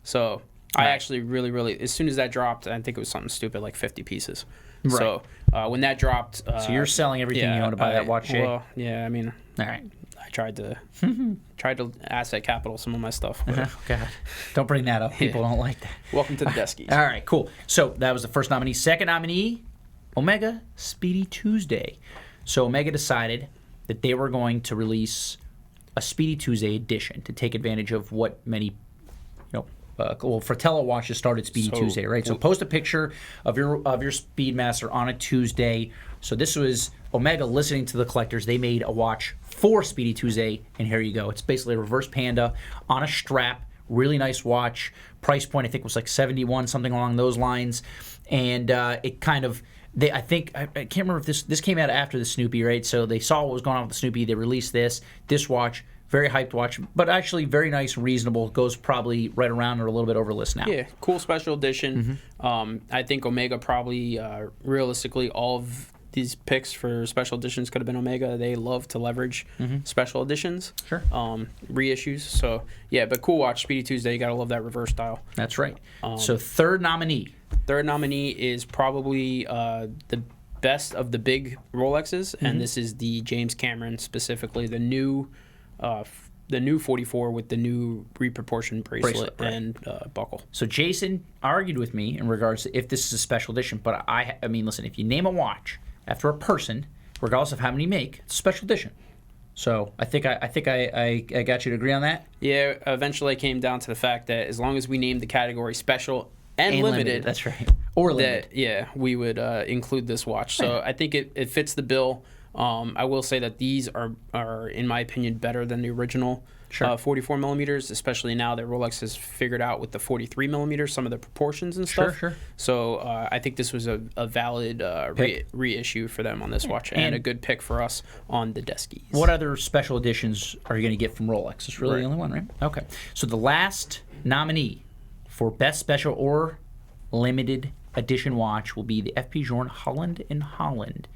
Speaker 2: So I actually really, as soon as that dropped, I think it was something stupid like 50 pieces. Right. So when that dropped,
Speaker 1: so you're selling everything you own to buy that watch, Jay?
Speaker 2: Well, yeah, I mean,
Speaker 1: all right.
Speaker 2: I tried to asset capital some of my stuff.
Speaker 1: God, don't bring that up. People don't like that.
Speaker 2: Welcome to the Deskies.
Speaker 1: All right, cool. So that was the first nominee. Second nominee, Omega Speedy Tuesday. So Omega decided that they were going to release a Speedy Tuesday edition to take advantage of what many, Fratello watches started Speedy Tuesday, right? So post a picture of your Speedmaster on a Tuesday. So this was Omega listening to the collectors. They made a watch for Speedy Tuesday, and here you go. It's basically a reverse Panda on a strap. Really nice watch. Price point, I think, was like $71, something along those lines. And it kind of, I can't remember if this came out after the Snoopy, right? So they saw what was going on with the Snoopy. They released this watch. Very hyped watch, but actually very nice and reasonable. Goes probably right around or a little bit over list now.
Speaker 2: Yeah, cool special edition. I think Omega probably, realistically, all of these picks for special editions could have been Omega. They love to leverage special editions.
Speaker 1: Sure.
Speaker 2: Reissues. So, yeah, but cool watch. Speedy Tuesday, you got to love that reverse style.
Speaker 1: That's right. So third nominee.
Speaker 2: Third nominee is probably the best of the big Rolexes, and this is the James Cameron, specifically the new 44 with the new reproportioned bracelet
Speaker 1: right.
Speaker 2: and buckle.
Speaker 1: So Jason argued with me in regards to if this is a special edition, but I mean, listen, if you name a watch after a person, regardless of how many make, it's a special edition. So I think I got you to agree on that.
Speaker 2: Yeah, eventually I came down to the fact that as long as we named the category special and limited,
Speaker 1: that's right. Or limited.
Speaker 2: we would include this watch. So I think it fits the bill. I will say that these are in my opinion better than the original 44 millimeters, especially now that Rolex has figured out with the 43 millimeters some of the proportions and stuff.
Speaker 1: Sure.
Speaker 2: So I think this was a valid reissue for them on this watch, and a good pick for us on the Deskies.
Speaker 1: What other special editions are you going to get from Rolex? It's really the only one, right? Okay. So the last nominee for best special or limited edition watch will be the FP Journe Holland in Holland.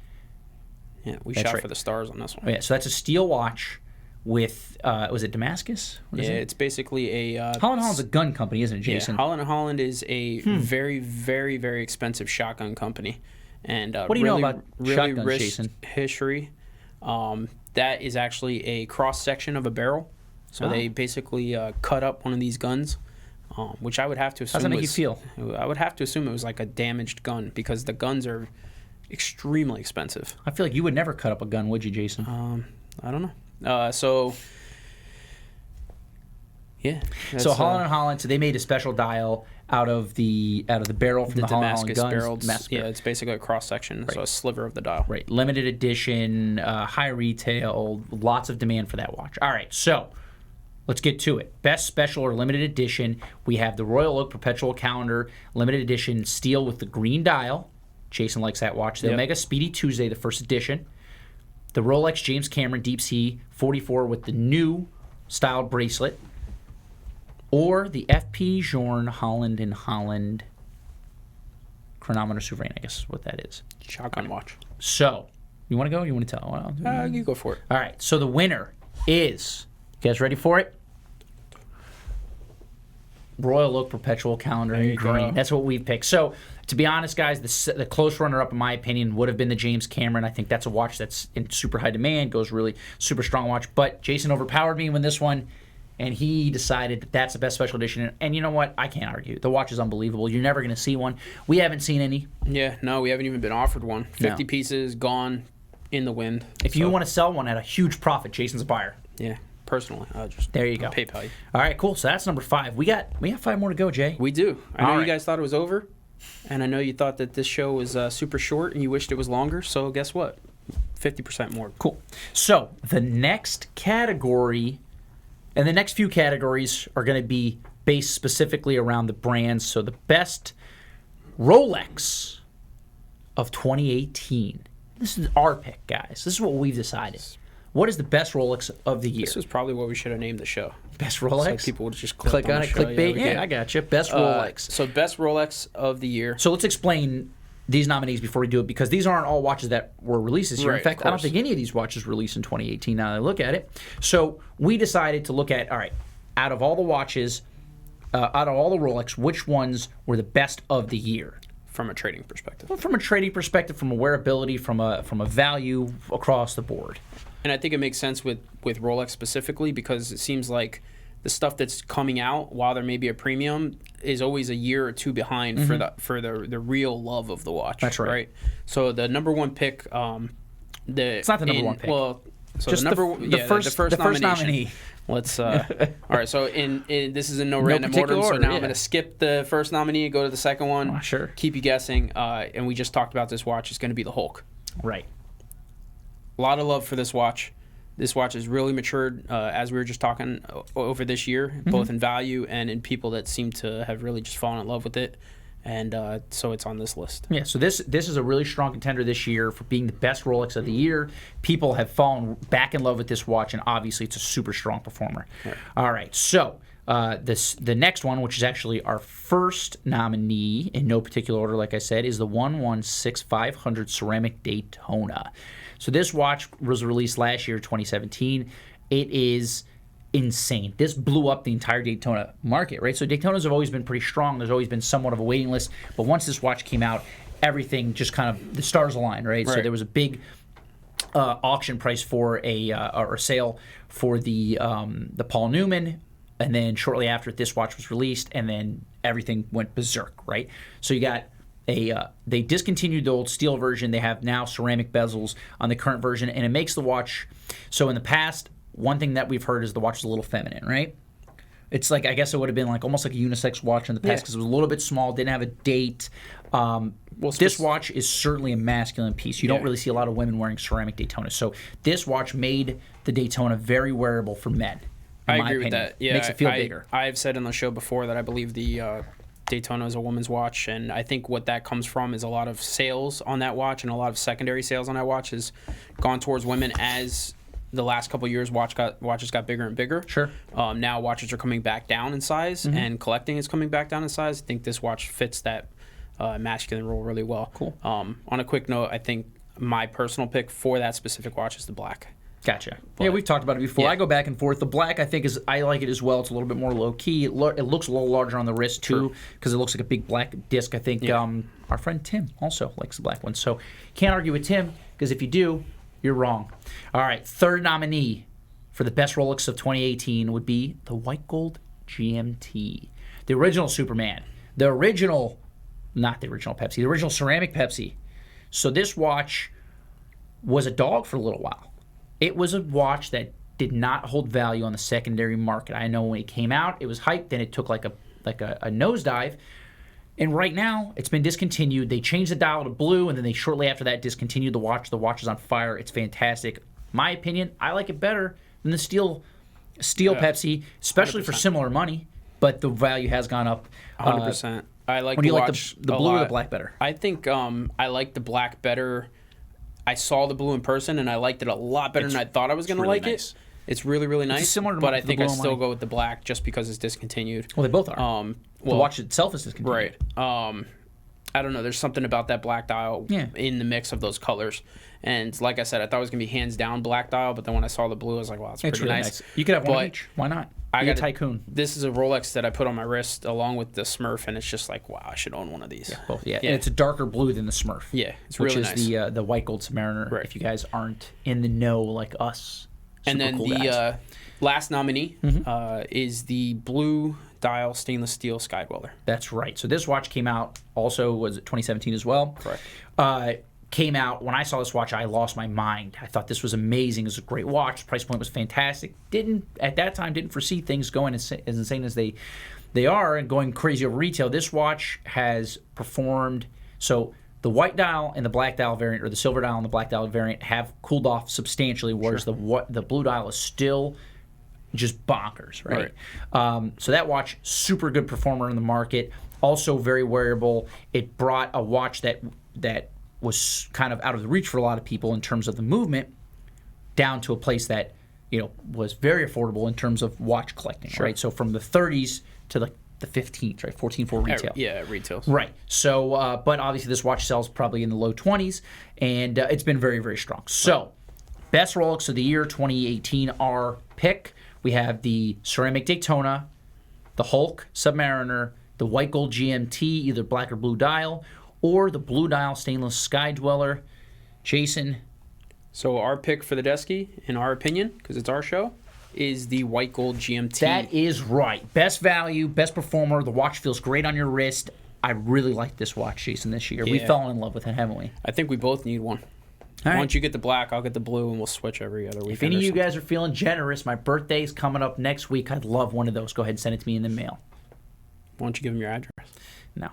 Speaker 2: Yeah, we shot for the stars on this one.
Speaker 1: Oh, yeah, so that's a steel watch with, was it Damascus?
Speaker 2: It's basically a...
Speaker 1: Holland Holland's a gun company, isn't it, Jason?
Speaker 2: Yeah, Holland is a very, very, very expensive shotgun company. And
Speaker 1: what do you know about shotguns,
Speaker 2: rich
Speaker 1: Jason?
Speaker 2: History. That is actually a cross-section of a barrel. So they basically cut up one of these guns, which I would have to assume
Speaker 1: How does that make you feel?
Speaker 2: I would have to assume it was like a damaged gun, because the guns are extremely expensive.
Speaker 1: I feel like you would never cut up a gun, would you, Jason?
Speaker 2: I don't know. So
Speaker 1: Holland & Holland, so they made a special dial out of the barrel from the Holland
Speaker 2: Damascus
Speaker 1: guns.
Speaker 2: barrels. Yeah, it's basically a cross section, so a sliver of the dial.
Speaker 1: Right, limited edition, high retail, lots of demand for that watch. All right, so let's get to it. Best special or limited edition, we have the Royal Oak Perpetual Calendar, limited edition steel with the green dial. Jason likes that watch. The Omega Speedy Tuesday, the first edition. The Rolex James Cameron Deep Sea 44 with the new styled bracelet. Or the FP Journe Holland in Holland chronometer souverain, I guess is what that is.
Speaker 2: Shotgun watch.
Speaker 1: So, you want to go or you want to tell?
Speaker 2: You go for it.
Speaker 1: All right, so the winner is, you guys ready for it? Royal Oak Perpetual Calendar in green. That's what we've picked. So, to be honest, guys, the close runner-up, in my opinion, would have been the James Cameron. I think that's a watch that's in super high demand, goes really super strong watch. But Jason overpowered me with this one, and he decided that that's the best special edition. And you know what? I can't argue. The watch is unbelievable. You're never going to see one. We haven't seen any.
Speaker 2: Yeah, no, we haven't even been offered one. 50 pieces, gone, in the wind.
Speaker 1: If you want to sell one at a huge profit, Jason's a buyer.
Speaker 2: Yeah. Personally, I'll just
Speaker 1: there you go.
Speaker 2: PayPal you.
Speaker 1: All right, cool. So that's number 5. We got 5 more to go, Jay.
Speaker 2: We do. I know you guys thought it was over, and I know you thought that this show was super short, and you wished it was longer. So guess what? 50% more.
Speaker 1: Cool. So the next category, and the next few categories are going to be based specifically around the brands. So the best Rolex of 2018. This is our pick, guys. This is what we've decided. What is the best Rolex of the year?
Speaker 2: This is probably what we should have named the show.
Speaker 1: Best Rolex?
Speaker 2: So people would just click
Speaker 1: on it, clickbait. Yeah, I got you. Best Rolex.
Speaker 2: So best Rolex of the year.
Speaker 1: So let's explain these nominees before we do it, because these aren't all watches that were released this year.
Speaker 2: Right,
Speaker 1: in fact, I don't think any of these watches were released in 2018 now that I look at it. So we decided to look at, all right, out of all the watches, out of all the Rolex, which ones were the best of the year?
Speaker 2: From a trading perspective.
Speaker 1: Well, from a trading perspective, from a wearability, from a value across the board.
Speaker 2: And I think it makes sense with Rolex specifically, because it seems like the stuff that's coming out, while there may be a premium, is always a year or two behind for the real love of the watch.
Speaker 1: That's right.
Speaker 2: So the number one pick,
Speaker 1: it's not the number one pick.
Speaker 2: Well, so
Speaker 1: just
Speaker 2: the first nominee. Let's all right. So this is in no random order. So now I'm going to skip the first nominee and go to the second one.
Speaker 1: Sure.
Speaker 2: Keep you guessing. And we just talked about this watch. It's going to be the Hulk.
Speaker 1: Right.
Speaker 2: A lot of love for this watch. This watch has really matured, as we were just talking, over this year, both in value and in people that seem to have really just fallen in love with it. And so it's on this list.
Speaker 1: Yeah, so this is a really strong contender this year for being the best Rolex of the year. People have fallen back in love with this watch, and obviously it's a super strong performer. Right. All right, so the next one, which is actually our first nominee in no particular order, like I said, is the 116500 Ceramic Daytona. So this watch was released last year, 2017. It is insane. This blew up the entire Daytona market, right? So Daytonas have always been pretty strong. There's always been somewhat of a waiting list. But once this watch came out, everything just kind of, the stars aligned, right? So there was a big auction price for or sale for the Paul Newman. And then shortly after, this watch was released, and then everything went berserk, right? So you got they discontinued the old steel version. They have now ceramic bezels on the current version, and it makes the watch. So in the past, one thing that we've heard is the watch is a little feminine, right? It's like, I guess it would have been like almost like a unisex watch in the past because it was a little bit small, didn't have a date. This watch is certainly a masculine piece. You don't really see a lot of women wearing ceramic Daytona. So this watch made the Daytona very wearable for men.
Speaker 2: I agree with that. Yeah,
Speaker 1: makes it feel bigger.
Speaker 2: I've said on the show before that I believe the Daytona is a woman's watch, and I think what that comes from is a lot of sales on that watch and a lot of secondary sales on that watch has gone towards women as the last couple of years watches got bigger and bigger.
Speaker 1: Sure.
Speaker 2: Now watches are coming back down in size, and collecting is coming back down in size. I think this watch fits that masculine role really well.
Speaker 1: Cool.
Speaker 2: On a quick note, I think my personal pick for that specific watch is the black.
Speaker 1: Gotcha. Yeah, we've talked about it before. I go back and forth. The black, I think, I like it as well. It's a little bit more low key. It looks a little larger on the wrist too, because it looks like a big black disc. I think our friend Tim also likes the black one. So can't argue with Tim, because if you do, you're wrong. All right, third nominee for the best Rolex of 2018 would be the white gold GMT, the original Superman, the original, not the original Pepsi, the original ceramic Pepsi. So this watch was a dog for a little while. It was a watch that did not hold value on the secondary market. I know when it came out, it was hyped, then it took like a nosedive. And right now, it's been discontinued. They changed the dial to blue, and then they shortly after that discontinued the watch. The watch is on fire. It's fantastic. My opinion, I like it better than the steel Pepsi, especially 100%. For similar money. But the value has gone up.
Speaker 2: 100%. I like
Speaker 1: the
Speaker 2: watch
Speaker 1: like the blue or the black better?
Speaker 2: I think I like the black better. I saw the blue in person, and I liked it a lot better than I thought I was going to like it. It's really, really nice.
Speaker 1: It's similar to
Speaker 2: but I think I
Speaker 1: blue
Speaker 2: still go with the black just because it's discontinued.
Speaker 1: Well, they both are. The watch itself is discontinued.
Speaker 2: Right. I don't know. There's something about that black dial in the mix of those colors. And like I said, I thought it was going to be hands down black dial, but then when I saw the blue, I was like, wow, it's pretty
Speaker 1: really
Speaker 2: nice.
Speaker 1: You could have one each. Why not? Be a tycoon.
Speaker 2: This is a Rolex that I put on my wrist along with the Smurf, and it's just like, wow, I should own one of these.
Speaker 1: Yeah, both. Yeah. And it's a darker blue than the Smurf.
Speaker 2: Yeah, it's really nice.
Speaker 1: Which is the white gold Submariner, if you guys aren't in the know like us.
Speaker 2: And then cool the last nominee is the blue dial stainless steel Sky Dweller.
Speaker 1: That's right. So this watch came out also, was it 2017 as well?
Speaker 2: Correct.
Speaker 1: Came out, when I saw this watch, I lost my mind. I thought this was amazing. It was a great watch. The price point was fantastic. At that time, didn't foresee things going as insane as they are and going crazy over retail. This watch has performed, so the white dial and the black dial variant, or the silver dial and the black dial variant, have cooled off substantially, whereas the blue dial is still just bonkers, right? So that watch, super good performer in the market, also very wearable. It brought a watch that was kind of out of the reach for a lot of people in terms of the movement, down to a place that was very affordable in terms of watch collecting, right? So from the 30s to the 15s, right? 14 for retail.
Speaker 2: Yeah, retail.
Speaker 1: Right. So, but obviously this watch sells probably in the low 20s, and it's been very, very strong. So, best Rolex of the year 2018, our pick. We have the ceramic Daytona, the Hulk Submariner, the white gold GMT, either black or blue dial, or the blue dial stainless Sky Dweller. Jason.
Speaker 2: So our pick for the Desky, in our opinion, because it's our show, is the white gold GMT.
Speaker 1: That is right. Best value, best performer. The watch feels great on your wrist. I really like this watch, Jason, this year. We fell in love with it, haven't we?
Speaker 2: I think we both need one. Once you get the black, I'll get the blue, and we'll switch every other week.
Speaker 1: If any of you guys are feeling generous, my birthday's coming up next week. I'd love one of those. Go ahead and send it to me in the mail.
Speaker 2: Why don't you give them your address?
Speaker 1: No.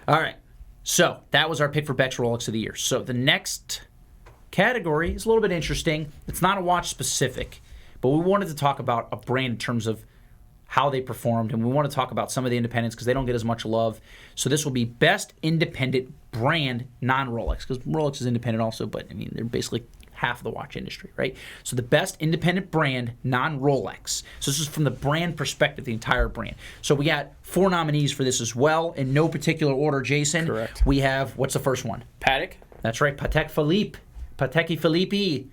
Speaker 1: All right. So that was our pick for best Rolex of the year. So the next category is a little bit interesting. It's not a watch specific, but we wanted to talk about a brand in terms of how they performed, and we want to talk about some of the independents because they don't get as much love. So this will be best independent brand non-Rolex, because Rolex is independent also, but I mean they're basically half of the watch industry, right? So the best independent brand non-Rolex. So this is from the brand perspective, the entire brand. So we got 4 nominees for this as well, in no particular order, Jason.
Speaker 2: Correct.
Speaker 1: We have, what's the first one?
Speaker 2: Patek.
Speaker 1: That's right, Patek Phillipe. Patek Phillipe.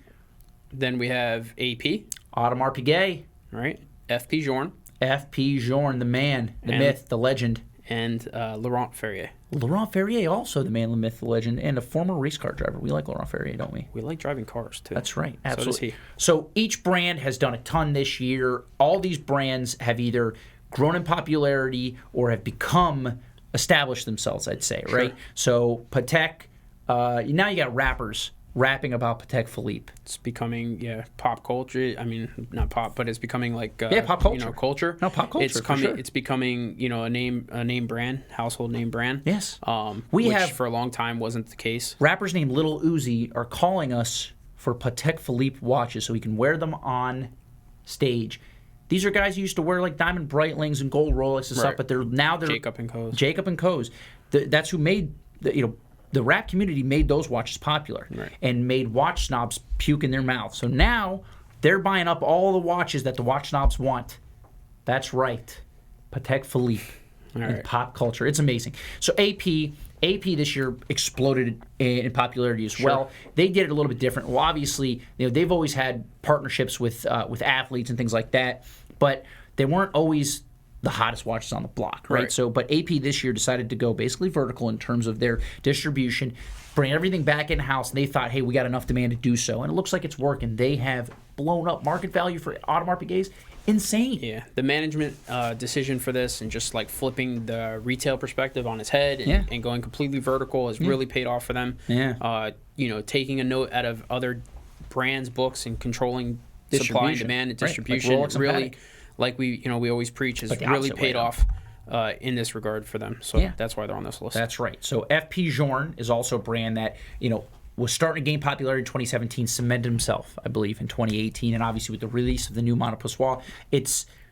Speaker 2: Then we have AP.
Speaker 1: Audemars Piguet.
Speaker 2: Right. FP Journe.
Speaker 1: FP Journe, the man, the myth, the legend.
Speaker 2: And Laurent Ferrier.
Speaker 1: Laurent Ferrier, also the man, the myth, the legend, and a former race car driver. We like Laurent Ferrier, don't we?
Speaker 2: We like driving cars, too.
Speaker 1: That's right. Absolutely.
Speaker 2: So does he.
Speaker 1: So each brand has done a ton this year. All these brands have either grown in popularity or have established themselves, I'd say, right? So Patek, now you got rappers rapping about Patek Phillipe.
Speaker 2: It's becoming pop culture. I mean, not pop, but it's becoming like
Speaker 1: pop culture.
Speaker 2: Culture.
Speaker 1: No, pop culture.
Speaker 2: It's
Speaker 1: for sure.
Speaker 2: It's becoming a name brand, household name brand.
Speaker 1: Yes.
Speaker 2: Which for a long time wasn't the case.
Speaker 1: Rappers named Lil Uzi are calling us for Patek Phillipe watches so we can wear them on stage. These are guys who used to wear like diamond Breitlings and gold Rolex and stuff, but they're
Speaker 2: Jacob and Co's.
Speaker 1: Jacob and Co's. That's who made the rap community made those watches popular and made watch snobs puke in their mouth. So now they're buying up all the watches that the watch snobs want. That's right, Patek Phillipe in pop culture. It's amazing. So AP this year exploded in popularity as well. They did it a little bit different. Well, obviously, they've always had partnerships with athletes and things like that, but they weren't always the hottest watches on the block, right? So, but AP this year decided to go basically vertical in terms of their distribution, bring everything back in-house, and they thought, hey, we got enough demand to do so, and it looks like it's working. They have blown up market value for Audemars Piguet's. Insane.
Speaker 2: Yeah, the management decision for this and just like flipping the retail perspective on its head and going completely vertical has really paid off for them.
Speaker 1: Yeah.
Speaker 2: Taking a note out of other brands' books and controlling supply and demand and distribution really, like we always preach, has really paid off in this regard for them. So that's why they're on this list.
Speaker 1: That's right. So FP Journe is also a brand that was starting to gain popularity in 2017, cemented himself, I believe, in 2018, and obviously with the release of the new Montepassoir,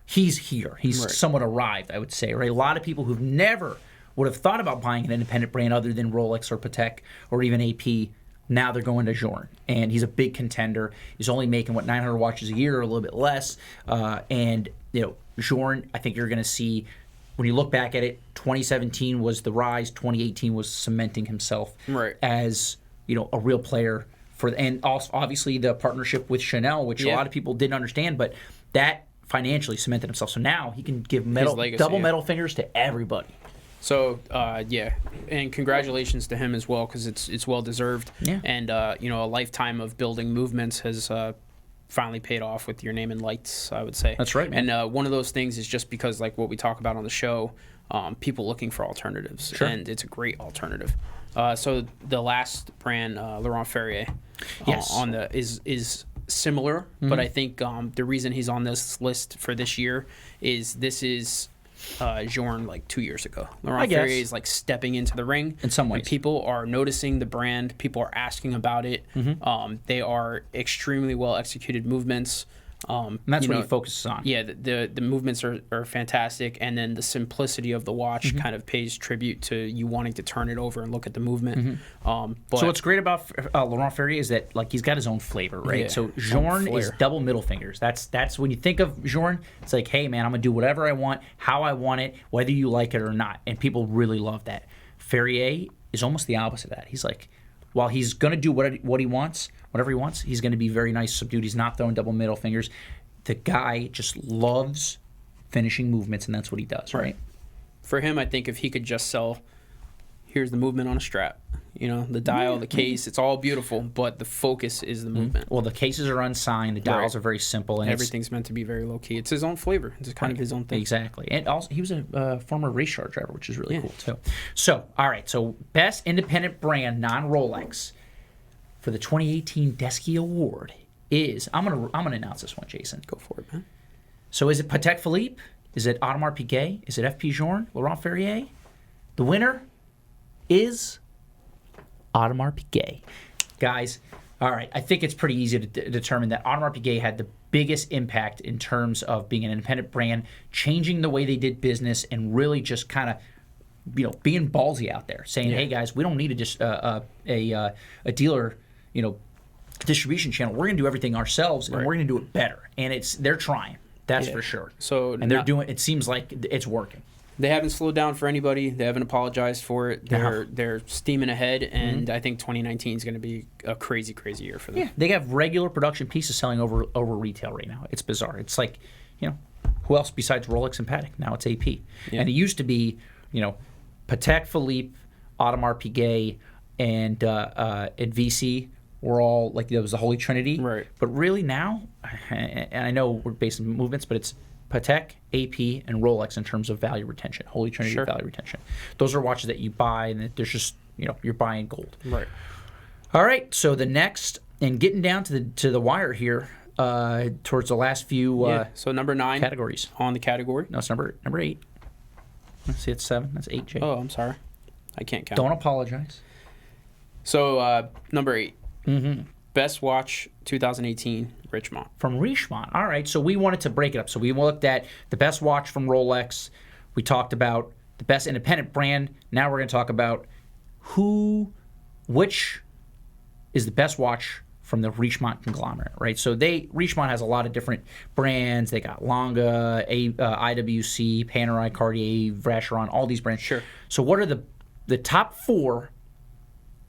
Speaker 1: he's here. He's somewhat arrived, I would say, right? A lot of people who've never would have thought about buying an independent brand other than Rolex or Patek or even AP, now they're going to Journe, and he's a big contender. He's only making 900 watches a year, or a little bit less, and Journe, I think you're going to see. When you look back at it, 2017 was the rise. 2018 was cementing himself as a real player and also obviously the partnership with Chanel, which a lot of people didn't understand, but that financially cemented himself. So now he can give double metal fingers to everybody.
Speaker 2: So and congratulations to him as well, because it's well deserved. Yeah. And a lifetime of building movements has finally paid off with your name in lights, I would say.
Speaker 1: That's right, man.
Speaker 2: And one of those things is just because, like what we talk about on the show, people looking for alternatives, and it's a great alternative. So the last brand, Laurent Ferrier, on the is similar, but I think the reason he's on this list for this year is Journe like 2 years ago. Laurent Ferrier is like stepping into the ring
Speaker 1: in some ways.
Speaker 2: And people are noticing the brand. People are asking about it. They are extremely well executed movements.
Speaker 1: And that's what he focuses on.
Speaker 2: Yeah, the movements are fantastic, and then the simplicity of the watch kind of pays tribute to you wanting to turn it over and look at the movement.
Speaker 1: So what's great about Laurent Ferrier is that like he's got his own flavor, right? Yeah, so Journe is double middle fingers. That's when you think of Journe, it's like, hey man, I'm gonna do whatever I want, how I want it, whether you like it or not, and people really love that. Ferrier is almost the opposite of that. He's like, while he's gonna do what he wants. Whatever he wants, he's going to be very nice, subdued. He's not throwing double middle fingers. The guy just loves finishing movements, and that's what he does, right?
Speaker 2: For him, I think if he could just sell, here's the movement on a strap, the dial, the case, it's all beautiful, but the focus is the movement.
Speaker 1: Well, the cases are unsigned, the dials are very simple, and
Speaker 2: everything's meant to be very low key. It's his own flavor. It's kind of his own thing.
Speaker 1: Exactly, and also he was a former race car driver, which is really cool too. So, all right, so best independent brand, non-Rolex. For the 2018 Desky Award is I'm gonna announce this one, Jason.
Speaker 2: Go for it, man.
Speaker 1: So is it Patek Phillipe? Is it Audemars Piguet? Is it FP Journe? Laurent Ferrier? The winner is Audemars Piguet. Guys, all right. I think it's pretty easy to determine that Audemars Piguet had the biggest impact in terms of being an independent brand, changing the way they did business, and really just kind of being ballsy out there, saying, "Hey guys, we don't need a dealer." Distribution channel. We're going to do everything ourselves, and we're going to do it better. And they're trying. That's for sure.
Speaker 2: So
Speaker 1: they're doing. It seems like it's working.
Speaker 2: They haven't slowed down for anybody. They haven't apologized for it. They're steaming ahead, and I think 2019 is going to be a crazy, crazy year for them.
Speaker 1: Yeah, they have regular production pieces selling over retail right now. It's bizarre. It's like, who else besides Rolex and Patek? Now it's AP, and it used to be, Patek Phillipe, Audemars Piguet, and VC. Were all like there was the Holy Trinity,
Speaker 2: right?
Speaker 1: But really now, and I know we're based on movements, but it's Patek, AP, and Rolex in terms of value retention. Holy Trinity value retention. Those are watches that you buy, and there's just you're buying gold.
Speaker 2: Right.
Speaker 1: All right, so the next, and getting down to the wire here, towards the last few
Speaker 2: So number 9
Speaker 1: categories.
Speaker 2: on the category.
Speaker 1: No, it's number 8. Let's see, it's 7. That's 8, Jay.
Speaker 2: Oh, I'm sorry. I can't count.
Speaker 1: Don't apologize.
Speaker 2: So number 8.
Speaker 1: Mm-hmm.
Speaker 2: Best watch 2018, Richemont.
Speaker 1: From Richemont. All right, so we wanted to break it up. So we looked at the best watch from Rolex. We talked about the best independent brand. Now we're going to talk about which is the best watch from the Richemont conglomerate, right? So Richemont has a lot of different brands. They got Longa, IWC, Panerai, Cartier, Vacheron, all these brands.
Speaker 2: Sure.
Speaker 1: So what are the top 4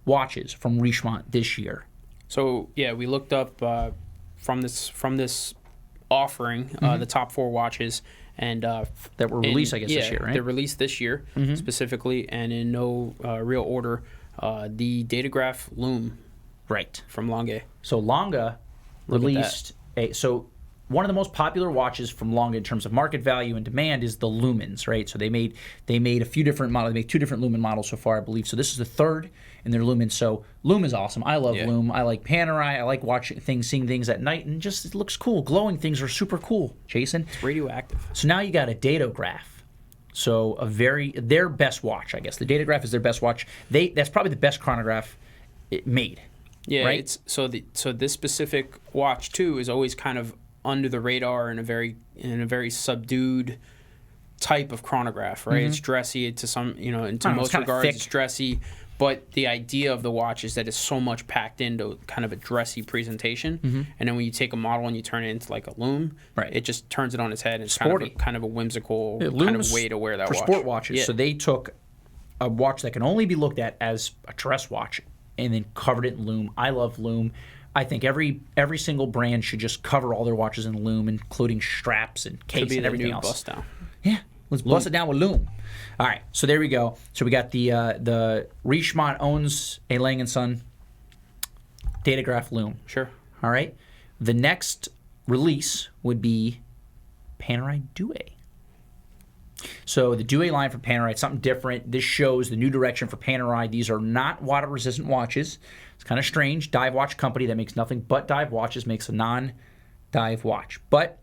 Speaker 1: watches from Richemont this year?
Speaker 2: So yeah, we looked up from this offering the top 4 watches and
Speaker 1: that were released, I guess, this year, right?
Speaker 2: They're released this year specifically, and in no real order. The Datograph Lume,
Speaker 1: right,
Speaker 2: from Longa.
Speaker 1: So Longa released one of the most popular watches from Longa in terms of market value and demand is the Lumens, right? So they made a few different models. They made 2 different Lumen models so far, I believe. So this is the 3rd in their Lumen. So Lume is awesome. I love Lume. I like Panerai. I like seeing things at night, and just it looks cool. Glowing things are super cool, Jason.
Speaker 2: It's radioactive.
Speaker 1: So now you got a Datograph. So their best watch, I guess. The Datograph is their best watch. That's probably the best chronograph it made.
Speaker 2: Yeah,
Speaker 1: right?
Speaker 2: it's so this specific watch too is always kind of under the radar in a very subdued type of chronograph, right? It's dressy to some, into most regards, it's dressy. But the idea of the watch is that it's so much packed into kind of a dressy presentation, and then when you take a model and you turn it into like a Lume, it just turns it on its head. And it's kind of a whimsical kind of way to wear that watch.
Speaker 1: For sport watches, so they took a watch that can only be looked at as a dress watch and then covered it in Lume. I love Lume. I think every single brand should just cover all their watches in Lume, including straps and case and everything else.
Speaker 2: Bust down.
Speaker 1: Yeah, let's bust it down with Lume. All right, so there we go. So we got the Richemont owns a Lang & Son Datograph Lume.
Speaker 2: Sure.
Speaker 1: All right. The next release would be Panerai Douai. So the Douai line from Panerai, it's something different. This shows the new direction for Panerai. These are not water-resistant watches. It's kind of strange. Dive watch company that makes nothing but dive watches makes a non-dive watch. But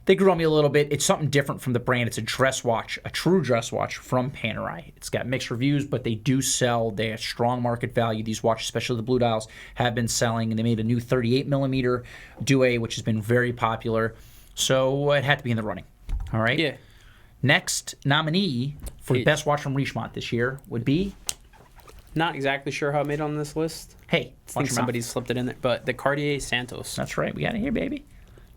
Speaker 1: they grew on me a little bit. It's something different from the brand. It's a dress watch, a true dress watch from Panerai. It's got mixed reviews, but they do sell. They have strong market value. These watches, especially the blue dials, have been selling. And they made a new 38mm Douai, which has been very popular. So it had to be in the running. All right?
Speaker 2: Yeah.
Speaker 1: Next nominee for the best watch from Richemont this year would be?
Speaker 2: Not exactly sure how it made on this list.
Speaker 1: Hey,
Speaker 2: I think somebody slipped it in there. But the Cartier Santos.
Speaker 1: That's right. We got it here, baby.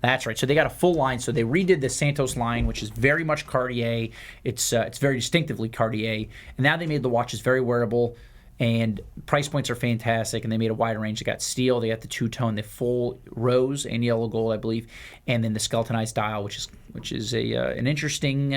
Speaker 1: That's right. So they got a full line. So they redid the Santos line, which is very much Cartier. It's very distinctively Cartier. And now they made the watches very wearable, and price points are fantastic. And they made a wider range. They got steel. They got the two-tone, the full rose and yellow gold, I believe, and then the skeletonized dial, which is an interesting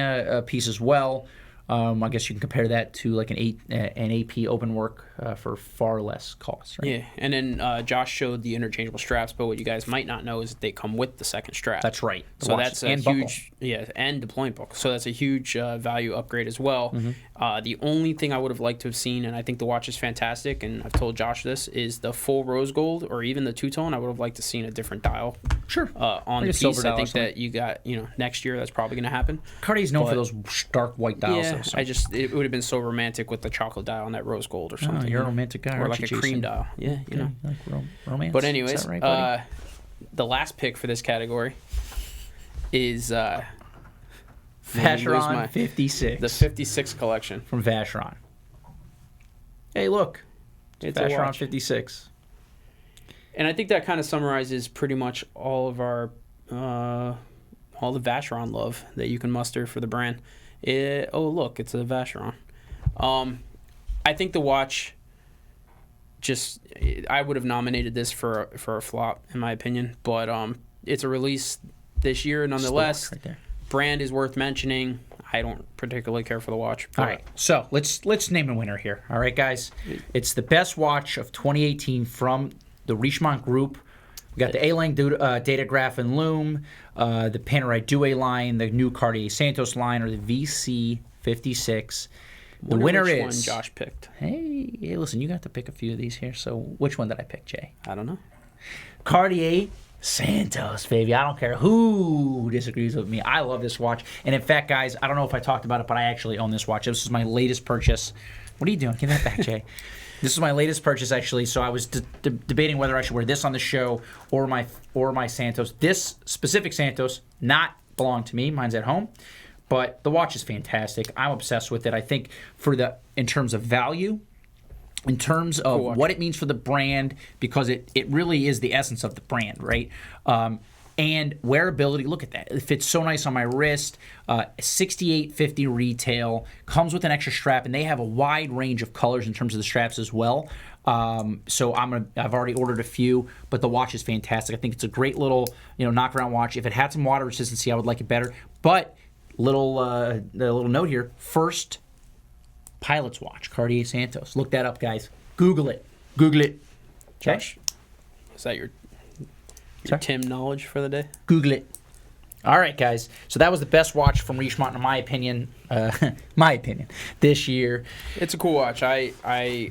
Speaker 1: piece as well. I guess you can compare that to like an AP open work for far less cost, right?
Speaker 2: Yeah, and then Josh showed the interchangeable straps, but what you guys might not know is that they come with the second strap.
Speaker 1: That's right.
Speaker 2: So that's a huge, and deployment book. So that's a huge value upgrade as well. The only thing I would have liked to have seen, and I think the watch is fantastic, and I've told Josh this, is the full rose gold or even the two-tone. I would have liked to seen a different dial.
Speaker 1: Sure.
Speaker 2: On the piece, I think that you got, next year that's probably going to happen.
Speaker 1: Cartier's known for those stark white dials.
Speaker 2: Yeah,
Speaker 1: though, so.
Speaker 2: it would have been so romantic with the chocolate dial and that rose gold or something.
Speaker 1: You're a romantic guy,
Speaker 2: or like a cream dial. Yeah,
Speaker 1: okay. Like romance.
Speaker 2: But anyways,
Speaker 1: right,
Speaker 2: the last pick for this category is
Speaker 1: Vacheron 56.
Speaker 2: The 56 collection
Speaker 1: from Vacheron. Hey, look,
Speaker 2: it's
Speaker 1: Vacheron 56.
Speaker 2: And I think that kind of summarizes pretty much all of our all the Vacheron love that you can muster for the brand. Look, it's a Vacheron. I think the watch, I would have nominated this for a flop in my opinion, but it's a release this year nonetheless.
Speaker 1: Right there.
Speaker 2: Brand is worth mentioning. I don't particularly care for the watch.
Speaker 1: All right, so let's name a winner here. All right, guys, it's the best watch of 2018 from the Richemont Group. We got the A-Lang Datograph and Lume, the Panerai Douai line, the new Cartier Santos line, or the VC56. The winner
Speaker 2: which
Speaker 1: is
Speaker 2: one Josh picked.
Speaker 1: Hey, listen, you got to pick a few of these here. So which one did I pick, Jay?
Speaker 2: I don't know.
Speaker 1: Cartier Santos, baby. I don't care who disagrees with me. I love this watch. And in fact, guys, I don't know if I talked about it, but I actually own this watch. This is my latest purchase. What are you doing? Give that back, Jay. This is my latest purchase, actually. So I was debating whether I should wear this on the show or my Santos. This specific Santos not belong to me. Mine's at home. But the watch is fantastic. I'm obsessed with it. I think in terms of value, in terms of what it means for the brand, because it really is the essence of the brand, right? And wearability, look at that. It fits so nice on my wrist. $68.50 retail. Comes with an extra strap, and they have a wide range of colors in terms of the straps as well. So I've already ordered a few, but the watch is fantastic. I think it's a great little knock-around watch. If it had some water resistance, I would like it better. But the little note here, first pilot's watch, Cartier Santos. Look that up, guys. Google it. Okay?
Speaker 2: Josh, is that your Tim knowledge for the day?
Speaker 1: Google it. All right, guys. So that was the best watch from Richemont, in my opinion. This year.
Speaker 2: It's a cool watch. I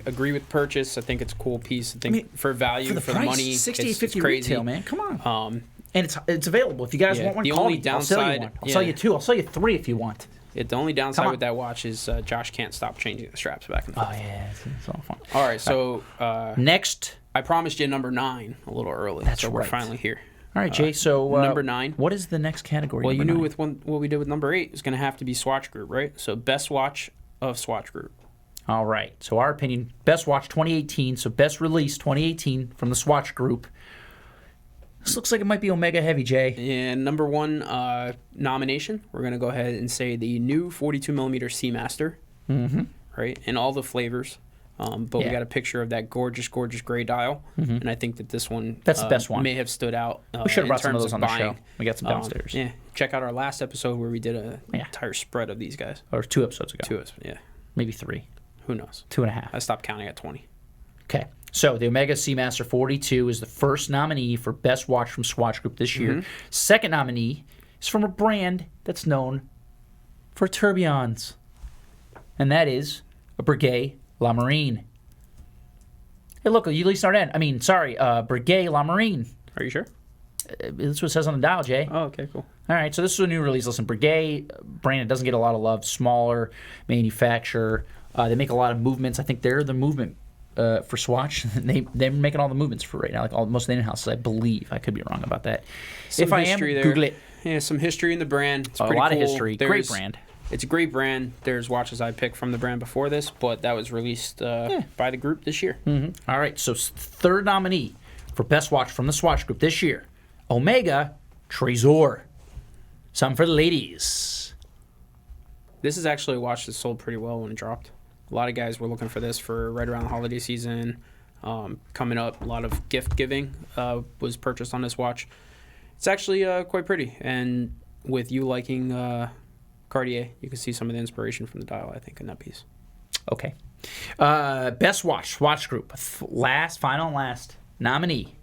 Speaker 2: agree with purchase. I think it's a cool piece. I think for value, for the money,
Speaker 1: $68.50
Speaker 2: crazy.
Speaker 1: retail, man. Come on. And it's available. If you guys want one,
Speaker 2: the
Speaker 1: call
Speaker 2: only
Speaker 1: me.
Speaker 2: downside,
Speaker 1: I'll sell you one. I'll sell you two. I'll sell you three if you want.
Speaker 2: The only downside with that watch is Josh can't stop changing the straps back and forth.
Speaker 1: Oh, yeah. It's all fun.
Speaker 2: All right, so
Speaker 1: next.
Speaker 2: I promised you number 9 a little early.
Speaker 1: That's
Speaker 2: so
Speaker 1: right.
Speaker 2: We're finally here.
Speaker 1: All right, Jay. So
Speaker 2: number 9.
Speaker 1: What is the next category?
Speaker 2: Well, you knew with what we did with number 8 is going to have to be Swatch Group, right? So best watch of Swatch Group.
Speaker 1: All right. So our opinion, best watch 2018. So best release 2018 from the Swatch Group. This looks like it might be Omega heavy, Jay.
Speaker 2: And number 1 nomination, we're going to go ahead and say the new 42mm Seamaster, right? In all the flavors. But we got a picture of that gorgeous, gorgeous gray dial. And I think that this one
Speaker 1: that's the best one.
Speaker 2: May have stood out.
Speaker 1: We should have brought some of those on the
Speaker 2: buying.
Speaker 1: show. We got some downstairs.
Speaker 2: Yeah. Check out our last episode where we did an entire spread of these guys.
Speaker 1: Or 2 episodes ago.
Speaker 2: 2, yeah.
Speaker 1: Maybe 3.
Speaker 2: Who knows?
Speaker 1: 2.5.
Speaker 2: I stopped counting at 20.
Speaker 1: Okay. So the Omega Speedmaster 42 is the first nominee for Best Watch from Swatch Group this year. Second nominee is from a brand that's known for tourbillons, and that is a Breguet La Marine. Hey, look, Ulysse Nardin. Breguet La Marine.
Speaker 2: Are you sure?
Speaker 1: That's what it says on the dial, Jay.
Speaker 2: Oh, okay, cool.
Speaker 1: All right, so this is a new release. Listen, Breguet brand that doesn't get a lot of love. Smaller manufacturer. They make a lot of movements. I think they're the movement for Swatch. They're making all the movements for right now, like most of the in-houses, I believe. I could be wrong about that.
Speaker 2: If I am, Google it. Yeah, some history in the brand. It's pretty
Speaker 1: lot
Speaker 2: cool.
Speaker 1: of history. Great brand.
Speaker 2: It's a great brand. There's watches I picked from the brand before this, but that was released by the group this year.
Speaker 1: All right, so third nominee for Best Watch from the Swatch Group this year, Omega Trésor. Something for the ladies.
Speaker 2: This is actually a watch that sold pretty well when it dropped. A lot of guys were looking for this for right around the holiday season. Coming up, a lot of gift giving was purchased on this watch. It's actually quite pretty. And with you liking Cartier, you can see some of the inspiration from the dial, I think, in that piece.
Speaker 1: Okay. Best Watch, Swatch Group. Final and last nominee.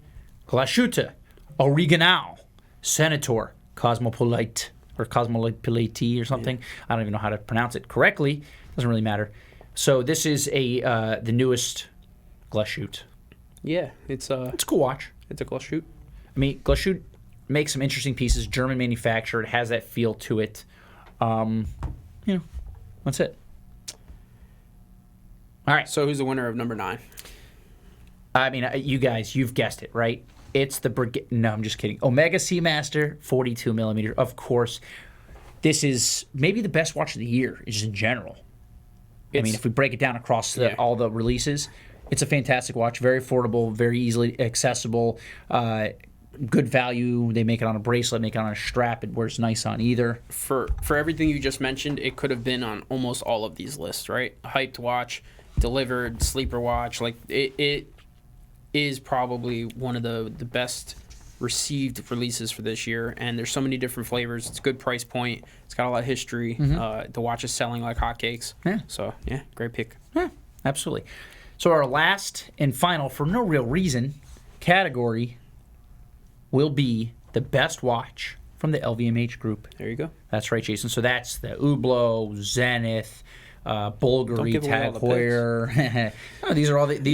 Speaker 1: Glashütte, Original, Senator, Cosmopolite, or Cosmopolite or something. I don't even know how to pronounce it correctly. Doesn't really matter. So this is the newest Glashütte.
Speaker 2: Yeah, it's
Speaker 1: a cool watch.
Speaker 2: It's a Glashütte.
Speaker 1: I mean, Glashütte makes some interesting pieces. German manufacturer. It has that feel to it. That's it. All right.
Speaker 2: So who's the winner of number 9?
Speaker 1: I mean, you guys, you've guessed it, right? It's the Breguet. No, I'm just kidding. Omega Speedmaster 42mm. Of course, this is maybe the best watch of the year, just in general. If we break it down across all the releases, it's a fantastic watch. Very affordable, very easily accessible, good value. They make it on a bracelet, make it on a strap. It wears nice on either.
Speaker 2: For everything you just mentioned, it could have been on almost all of these lists, right? Hyped watch, delivered, sleeper watch. Like it is probably one of the best received releases for this year, and there's so many different flavors. It's a good price point. It's got a lot of history. The watch is selling like hotcakes.
Speaker 1: Yeah.
Speaker 2: So yeah, great pick.
Speaker 1: Yeah, absolutely. So our last and final, for no real reason, category will be the best watch from the LVMH group.
Speaker 2: There you go.
Speaker 1: That's right, Jason. So that's the Hublot, Zenith, Bulgari,
Speaker 2: give away all
Speaker 1: Tag
Speaker 2: the
Speaker 1: Heuer. No, these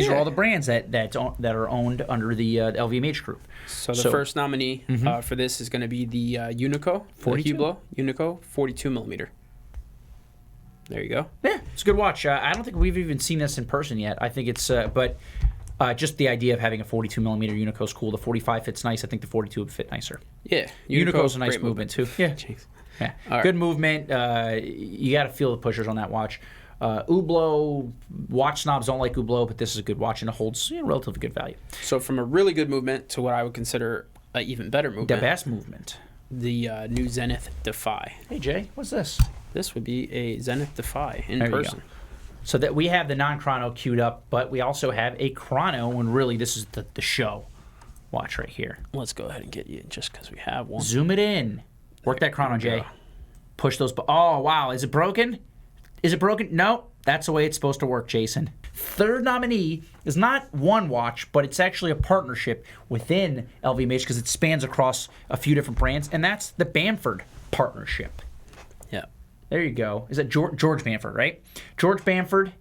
Speaker 1: are all the brands that are owned under the LVMH group.
Speaker 2: So the first nominee for this is going to be the Unico,
Speaker 1: 42?
Speaker 2: Hublot Unico 42 millimeter. There you go.
Speaker 1: Yeah, it's a good watch. I don't think we've even seen this in person yet. I think it's, just the idea of having a 42 millimeter Unico is cool. The 45 fits nice. I think the 42 would fit nicer.
Speaker 2: Yeah,
Speaker 1: Unico's a nice movement too. Yeah,
Speaker 2: Jeez.
Speaker 1: yeah.
Speaker 2: All
Speaker 1: Good
Speaker 2: right.
Speaker 1: movement. You got to feel the pushers on that watch. Hublot, watch snobs don't like Hublot, but this is a good watch and it holds relatively good value.
Speaker 2: So from a really good movement to what I would consider an even better movement,
Speaker 1: The best movement.
Speaker 2: the new Zenith Defy.
Speaker 1: Hey Jay, what's this?
Speaker 2: This would be a Zenith Defy in
Speaker 1: There you
Speaker 2: person.
Speaker 1: go. So that we have the non-chrono queued up, but we also have a chrono, and really this is the show watch right here.
Speaker 2: Let's go ahead and get you just because we have one.
Speaker 1: Zoom it in. Work that chrono,
Speaker 2: There we
Speaker 1: Jay.
Speaker 2: go.
Speaker 1: Push those. Oh, wow. Is it broken? Is it broken? No. That's the way it's supposed to work, Jason. Third nominee is not one watch, but it's actually a partnership within LVMH because it spans across a few different brands, and that's the Bamford partnership.
Speaker 2: Yeah.
Speaker 1: There you go. Is that George Bamford, right? George Bamford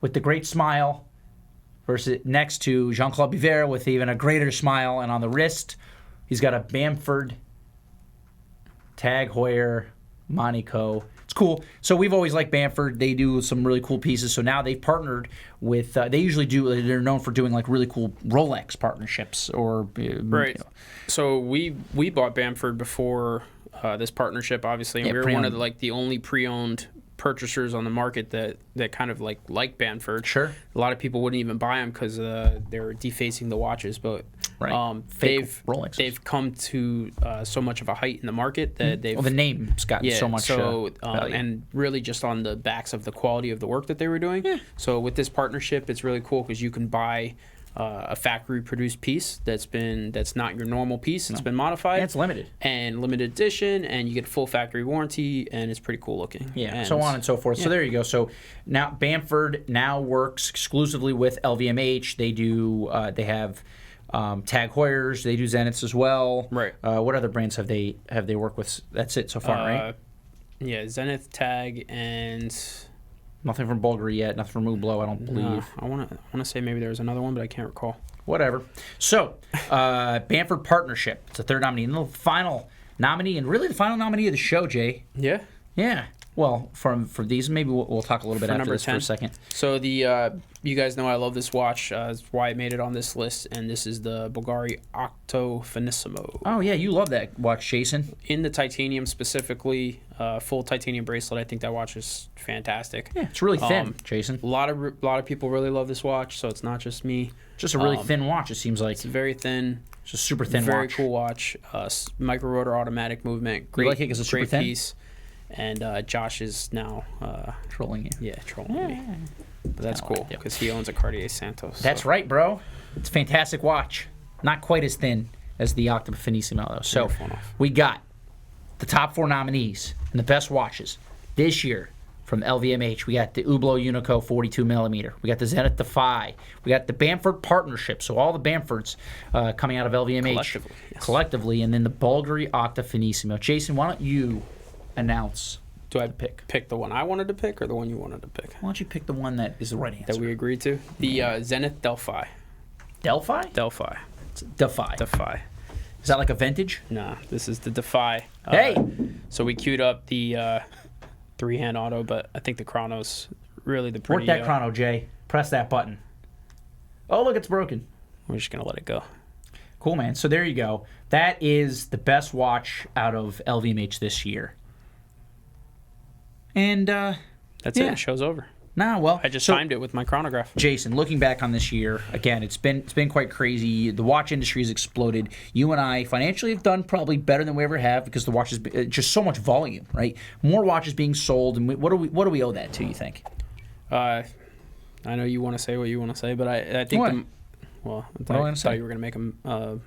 Speaker 1: with the great smile versus next to Jean-Claude Biver with even a greater smile. And on the wrist, he's got a Bamford Tag Heuer Monaco. It's cool. So we've always liked Bamford. They do some really cool pieces. So now they've partnered with, they usually do, they're known for doing like really cool Rolex partnerships or.
Speaker 2: Right. So we bought Bamford before this partnership, obviously, and
Speaker 1: Yeah,
Speaker 2: we were
Speaker 1: pre-owned.
Speaker 2: one of the only pre-owned purchasers on the market that kind of like Bamford.
Speaker 1: Sure.
Speaker 2: A lot of people wouldn't even buy them because they're defacing the watches, but
Speaker 1: Right. Fake Rolexes.
Speaker 2: they've come to so much of a height in the market that they've
Speaker 1: Well, the name's gotten so much value.
Speaker 2: and really just on the backs of the quality of the work that they were doing.
Speaker 1: Yeah.
Speaker 2: So with this partnership, it's really cool because you can buy a factory produced piece that's not your normal piece. It's been modified.
Speaker 1: And it's limited.
Speaker 2: And limited edition, and you get a full factory warranty, and it's pretty cool looking.
Speaker 1: Yeah,
Speaker 2: and
Speaker 1: so on and so forth. So
Speaker 2: yeah.
Speaker 1: there you go. So now Bamford now works exclusively with LVMH. They do. They have Tag Heuers. They do Zeniths as well.
Speaker 2: Right.
Speaker 1: What other brands have they worked with? That's it so far, right?
Speaker 2: Yeah, Zenith, Tag, and
Speaker 1: Nothing from Bulgari yet. Nothing from Hublot, I don't believe.
Speaker 2: I want to say maybe there was another one, but I can't recall.
Speaker 1: Whatever. So Bamford partnership. It's the third nominee, and the final nominee, and really the final nominee of the show, Jay.
Speaker 2: Yeah.
Speaker 1: Yeah. Well, for these, maybe we'll talk a little bit
Speaker 2: For
Speaker 1: after
Speaker 2: number
Speaker 1: this
Speaker 2: 10.
Speaker 1: for a second.
Speaker 2: So the you guys know I love this watch. That's why I made it on this list, and this is the Bulgari Octo Finissimo.
Speaker 1: Oh yeah, you love that watch, Jason.
Speaker 2: In the titanium specifically, full titanium bracelet. I think that watch is fantastic.
Speaker 1: Yeah, it's really thin, Jason.
Speaker 2: A lot of people really love this watch, so it's not just me.
Speaker 1: Just a really thin watch, it seems like.
Speaker 2: It's very thin.
Speaker 1: It's a super thin
Speaker 2: Very
Speaker 1: watch.
Speaker 2: cool watch. Micro rotor automatic movement. Great,
Speaker 1: like it 'cause it's super
Speaker 2: great
Speaker 1: thin?
Speaker 2: piece. And Josh is now
Speaker 1: Trolling you.
Speaker 2: trolling me. But that's
Speaker 1: kinda what
Speaker 2: cool
Speaker 1: I do.
Speaker 2: because he owns a Cartier Santos.
Speaker 1: That's
Speaker 2: so.
Speaker 1: right, bro. It's a fantastic watch. Not quite as thin as the Octa Finissimo, though. So
Speaker 2: You're falling off.
Speaker 1: we got the top 4 nominees and the best watches this year from LVMH. We got the Hublot Unico 42 millimeter. We got the Zenith Defy. We got the Bamford partnership. So all the Bamfords coming out of LVMH
Speaker 2: Collectively, yes.
Speaker 1: and then the Bulgari Octa Finissimo. Jason, why don't you announce?
Speaker 2: Do I pick the one I wanted to pick or the one you wanted to pick?
Speaker 1: Why don't you pick the one that is the right answer?
Speaker 2: That we agreed to? The Zenith Delphi.
Speaker 1: Delphi?
Speaker 2: Delphi.
Speaker 1: Defy.
Speaker 2: Defy.
Speaker 1: Is that like a vintage?
Speaker 2: Nah, this is the Defy.
Speaker 1: Hey!
Speaker 2: So we queued up the three-hand auto, but I think the Chrono's really the pretty...
Speaker 1: Work that chrono, Jay. Press that button. Oh, look, it's broken.
Speaker 2: We're just going to let it go.
Speaker 1: Cool, man. So there you go. That is the best watch out of LVMH this year. And,
Speaker 2: That's
Speaker 1: yeah.
Speaker 2: it. Show's over.
Speaker 1: Nah, well...
Speaker 2: I just timed it with my chronograph.
Speaker 1: Jason, looking back on this year, again, it's been quite crazy. The watch industry has exploded. You and I financially have done probably better than we ever have because the watch is just so much volume, right? More watches being sold, and what do we owe that to? You think?
Speaker 2: I know you want to say what you want to say, but I think
Speaker 1: What?
Speaker 2: I
Speaker 1: What am I
Speaker 2: thought
Speaker 1: gonna say?
Speaker 2: you were going to make a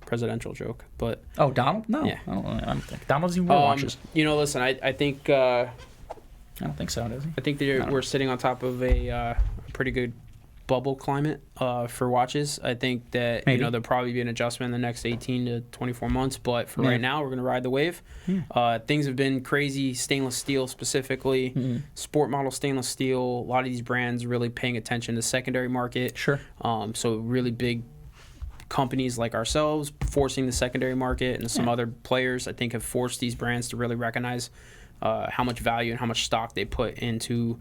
Speaker 2: presidential joke, but
Speaker 1: Oh, Donald? No,
Speaker 2: Yeah.
Speaker 1: I don't think Donald doesn't even wear watches.
Speaker 2: listen, I think
Speaker 1: I don't think so, does he?
Speaker 2: that we're sitting on top of a pretty good bubble climate for watches. I think that
Speaker 1: Maybe.
Speaker 2: there'll probably be an adjustment in the next 18 to 24 months, but for right now, we're going to ride the wave. Things have been crazy. Stainless steel specifically, sport model stainless steel. A lot of these brands really paying attention to the secondary market.
Speaker 1: Sure.
Speaker 2: So really big companies like ourselves forcing the secondary market, and some other players I think have forced these brands to really recognize how much value and how much stock they put into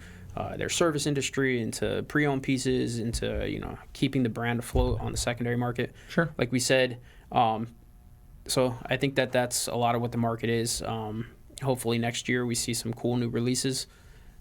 Speaker 2: their service industry, into pre-owned pieces, into keeping the brand afloat on the secondary market.
Speaker 1: Sure.
Speaker 2: Like we said, so I think that that's a lot of what the market is. Hopefully next year we see some cool new releases.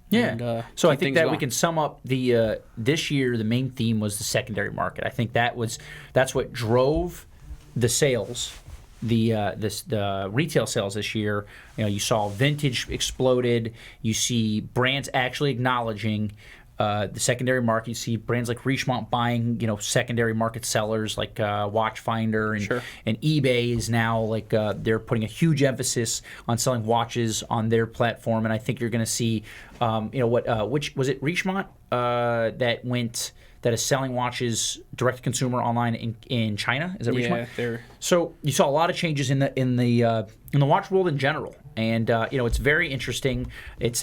Speaker 1: Yeah.
Speaker 2: And,
Speaker 1: so I
Speaker 2: keep
Speaker 1: think
Speaker 2: things
Speaker 1: that
Speaker 2: going.
Speaker 1: we can sum up the this year. The main theme was the secondary market. I think that's what drove the sales. The retail sales this year, you saw vintage exploded. You see brands actually acknowledging the secondary market. You see brands like Richemont buying, secondary market sellers like Watchfinder, and eBay is now like they're putting a huge emphasis on selling watches on their platform. And I think you're going to see, which was it, Richemont that is selling watches direct to consumer online in China. Is that Richemont?
Speaker 2: Yeah,
Speaker 1: So you saw a lot of changes in the watch world in general, and it's very interesting. It's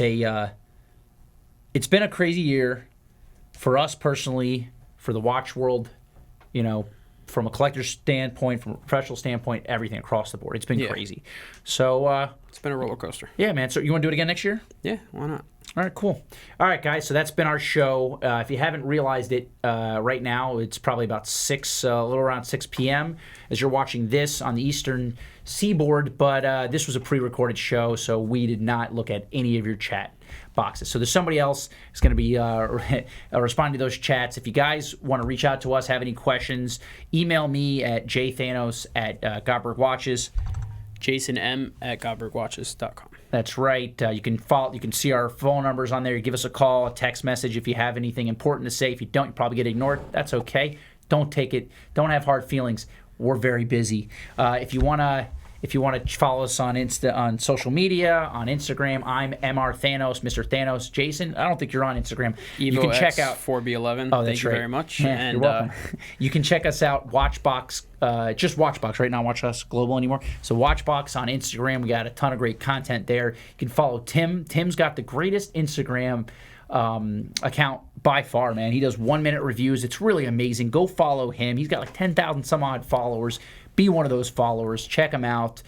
Speaker 1: been a crazy year for us personally, for the watch world. From a collector's standpoint, from a professional standpoint, everything across the board. It's been crazy. So
Speaker 2: it's been a roller coaster.
Speaker 1: Yeah, man. So you want to do it again next year?
Speaker 2: Yeah, why not?
Speaker 1: All right, cool. All right, guys, so that's been our show. If you haven't realized it, right now it's probably about a little around 6 p.m. as you're watching this on the Eastern Seaboard, but this was a pre-recorded show, so we did not look at any of your chat boxes. So there's somebody else who's going to be responding to those chats. If you guys want to reach out to us, have any questions, email me at jthanos@Godberg Watches.
Speaker 2: JasonM@GodbergWatches.com.
Speaker 1: That's right. You can see our phone numbers on there. You give us a call, a text message if you have anything important to say. If you don't, you probably get ignored. That's okay. Don't take it. Don't have hard feelings. We're very busy. If you want to follow us on social media, on Instagram, I'm Mr. Thanos. Jason, I don't think you're on Instagram. You can check out
Speaker 2: 4B11.
Speaker 1: Oh, that's
Speaker 2: Thank you
Speaker 1: right.
Speaker 2: very much.
Speaker 1: Yeah,
Speaker 2: and
Speaker 1: you're welcome. You can check us out, Watchbox, just Watchbox right now, Watch Us Global anymore. So Watchbox on Instagram, we got a ton of great content there. You can follow Tim. Tim's got the greatest Instagram account by far, man. He does 1-minute reviews. It's really amazing. Go follow him. He's got like 10,000 some odd followers. Be one of those followers. Check him out.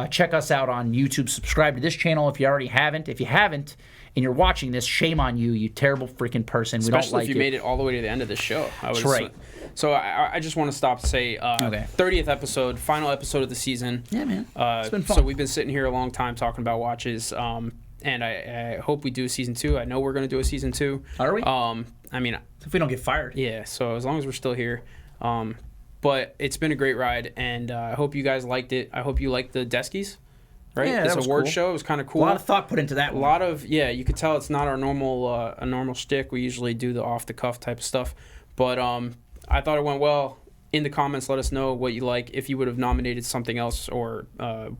Speaker 1: Check us out on YouTube. Subscribe to this channel if you already haven't. If you haven't and you're watching this, shame on you, you terrible freaking person. We don't like it.
Speaker 2: Especially if you made it all the way to the end of the show.
Speaker 1: That's right.
Speaker 2: So I just want to stop to say, 30th episode, final episode of the season.
Speaker 1: Yeah, man. It's been fun.
Speaker 2: So we've been sitting here a long time talking about watches. And I hope we do a season 2. I know we're going to do a season 2.
Speaker 1: Are we?
Speaker 2: I mean,
Speaker 1: if we don't get fired.
Speaker 2: Yeah. So as long as we're still here. But it's been a great ride, and I hope you guys liked it. I hope you liked the Deskies, right?
Speaker 1: Yeah,
Speaker 2: this
Speaker 1: that was
Speaker 2: award
Speaker 1: cool.
Speaker 2: show, it was kind of cool.
Speaker 1: A lot of thought put into that one.
Speaker 2: A lot of, you could tell it's not our normal shtick. We usually do the off-the-cuff type of stuff. But I thought it went well. In the comments, let us know what you like, if you would have nominated something else or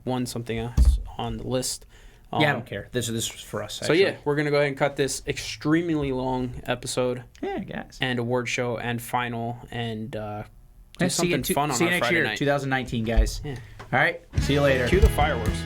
Speaker 2: won something else on the list.
Speaker 1: Yeah, I don't care. This was for us,
Speaker 2: actually. So, yeah, we're going to go ahead and cut this extremely long episode.
Speaker 1: Yeah, guys.
Speaker 2: And award show and final and...
Speaker 1: See you next year, 2019, guys.
Speaker 2: Yeah.
Speaker 1: All right. See you later.
Speaker 2: Cue the fireworks.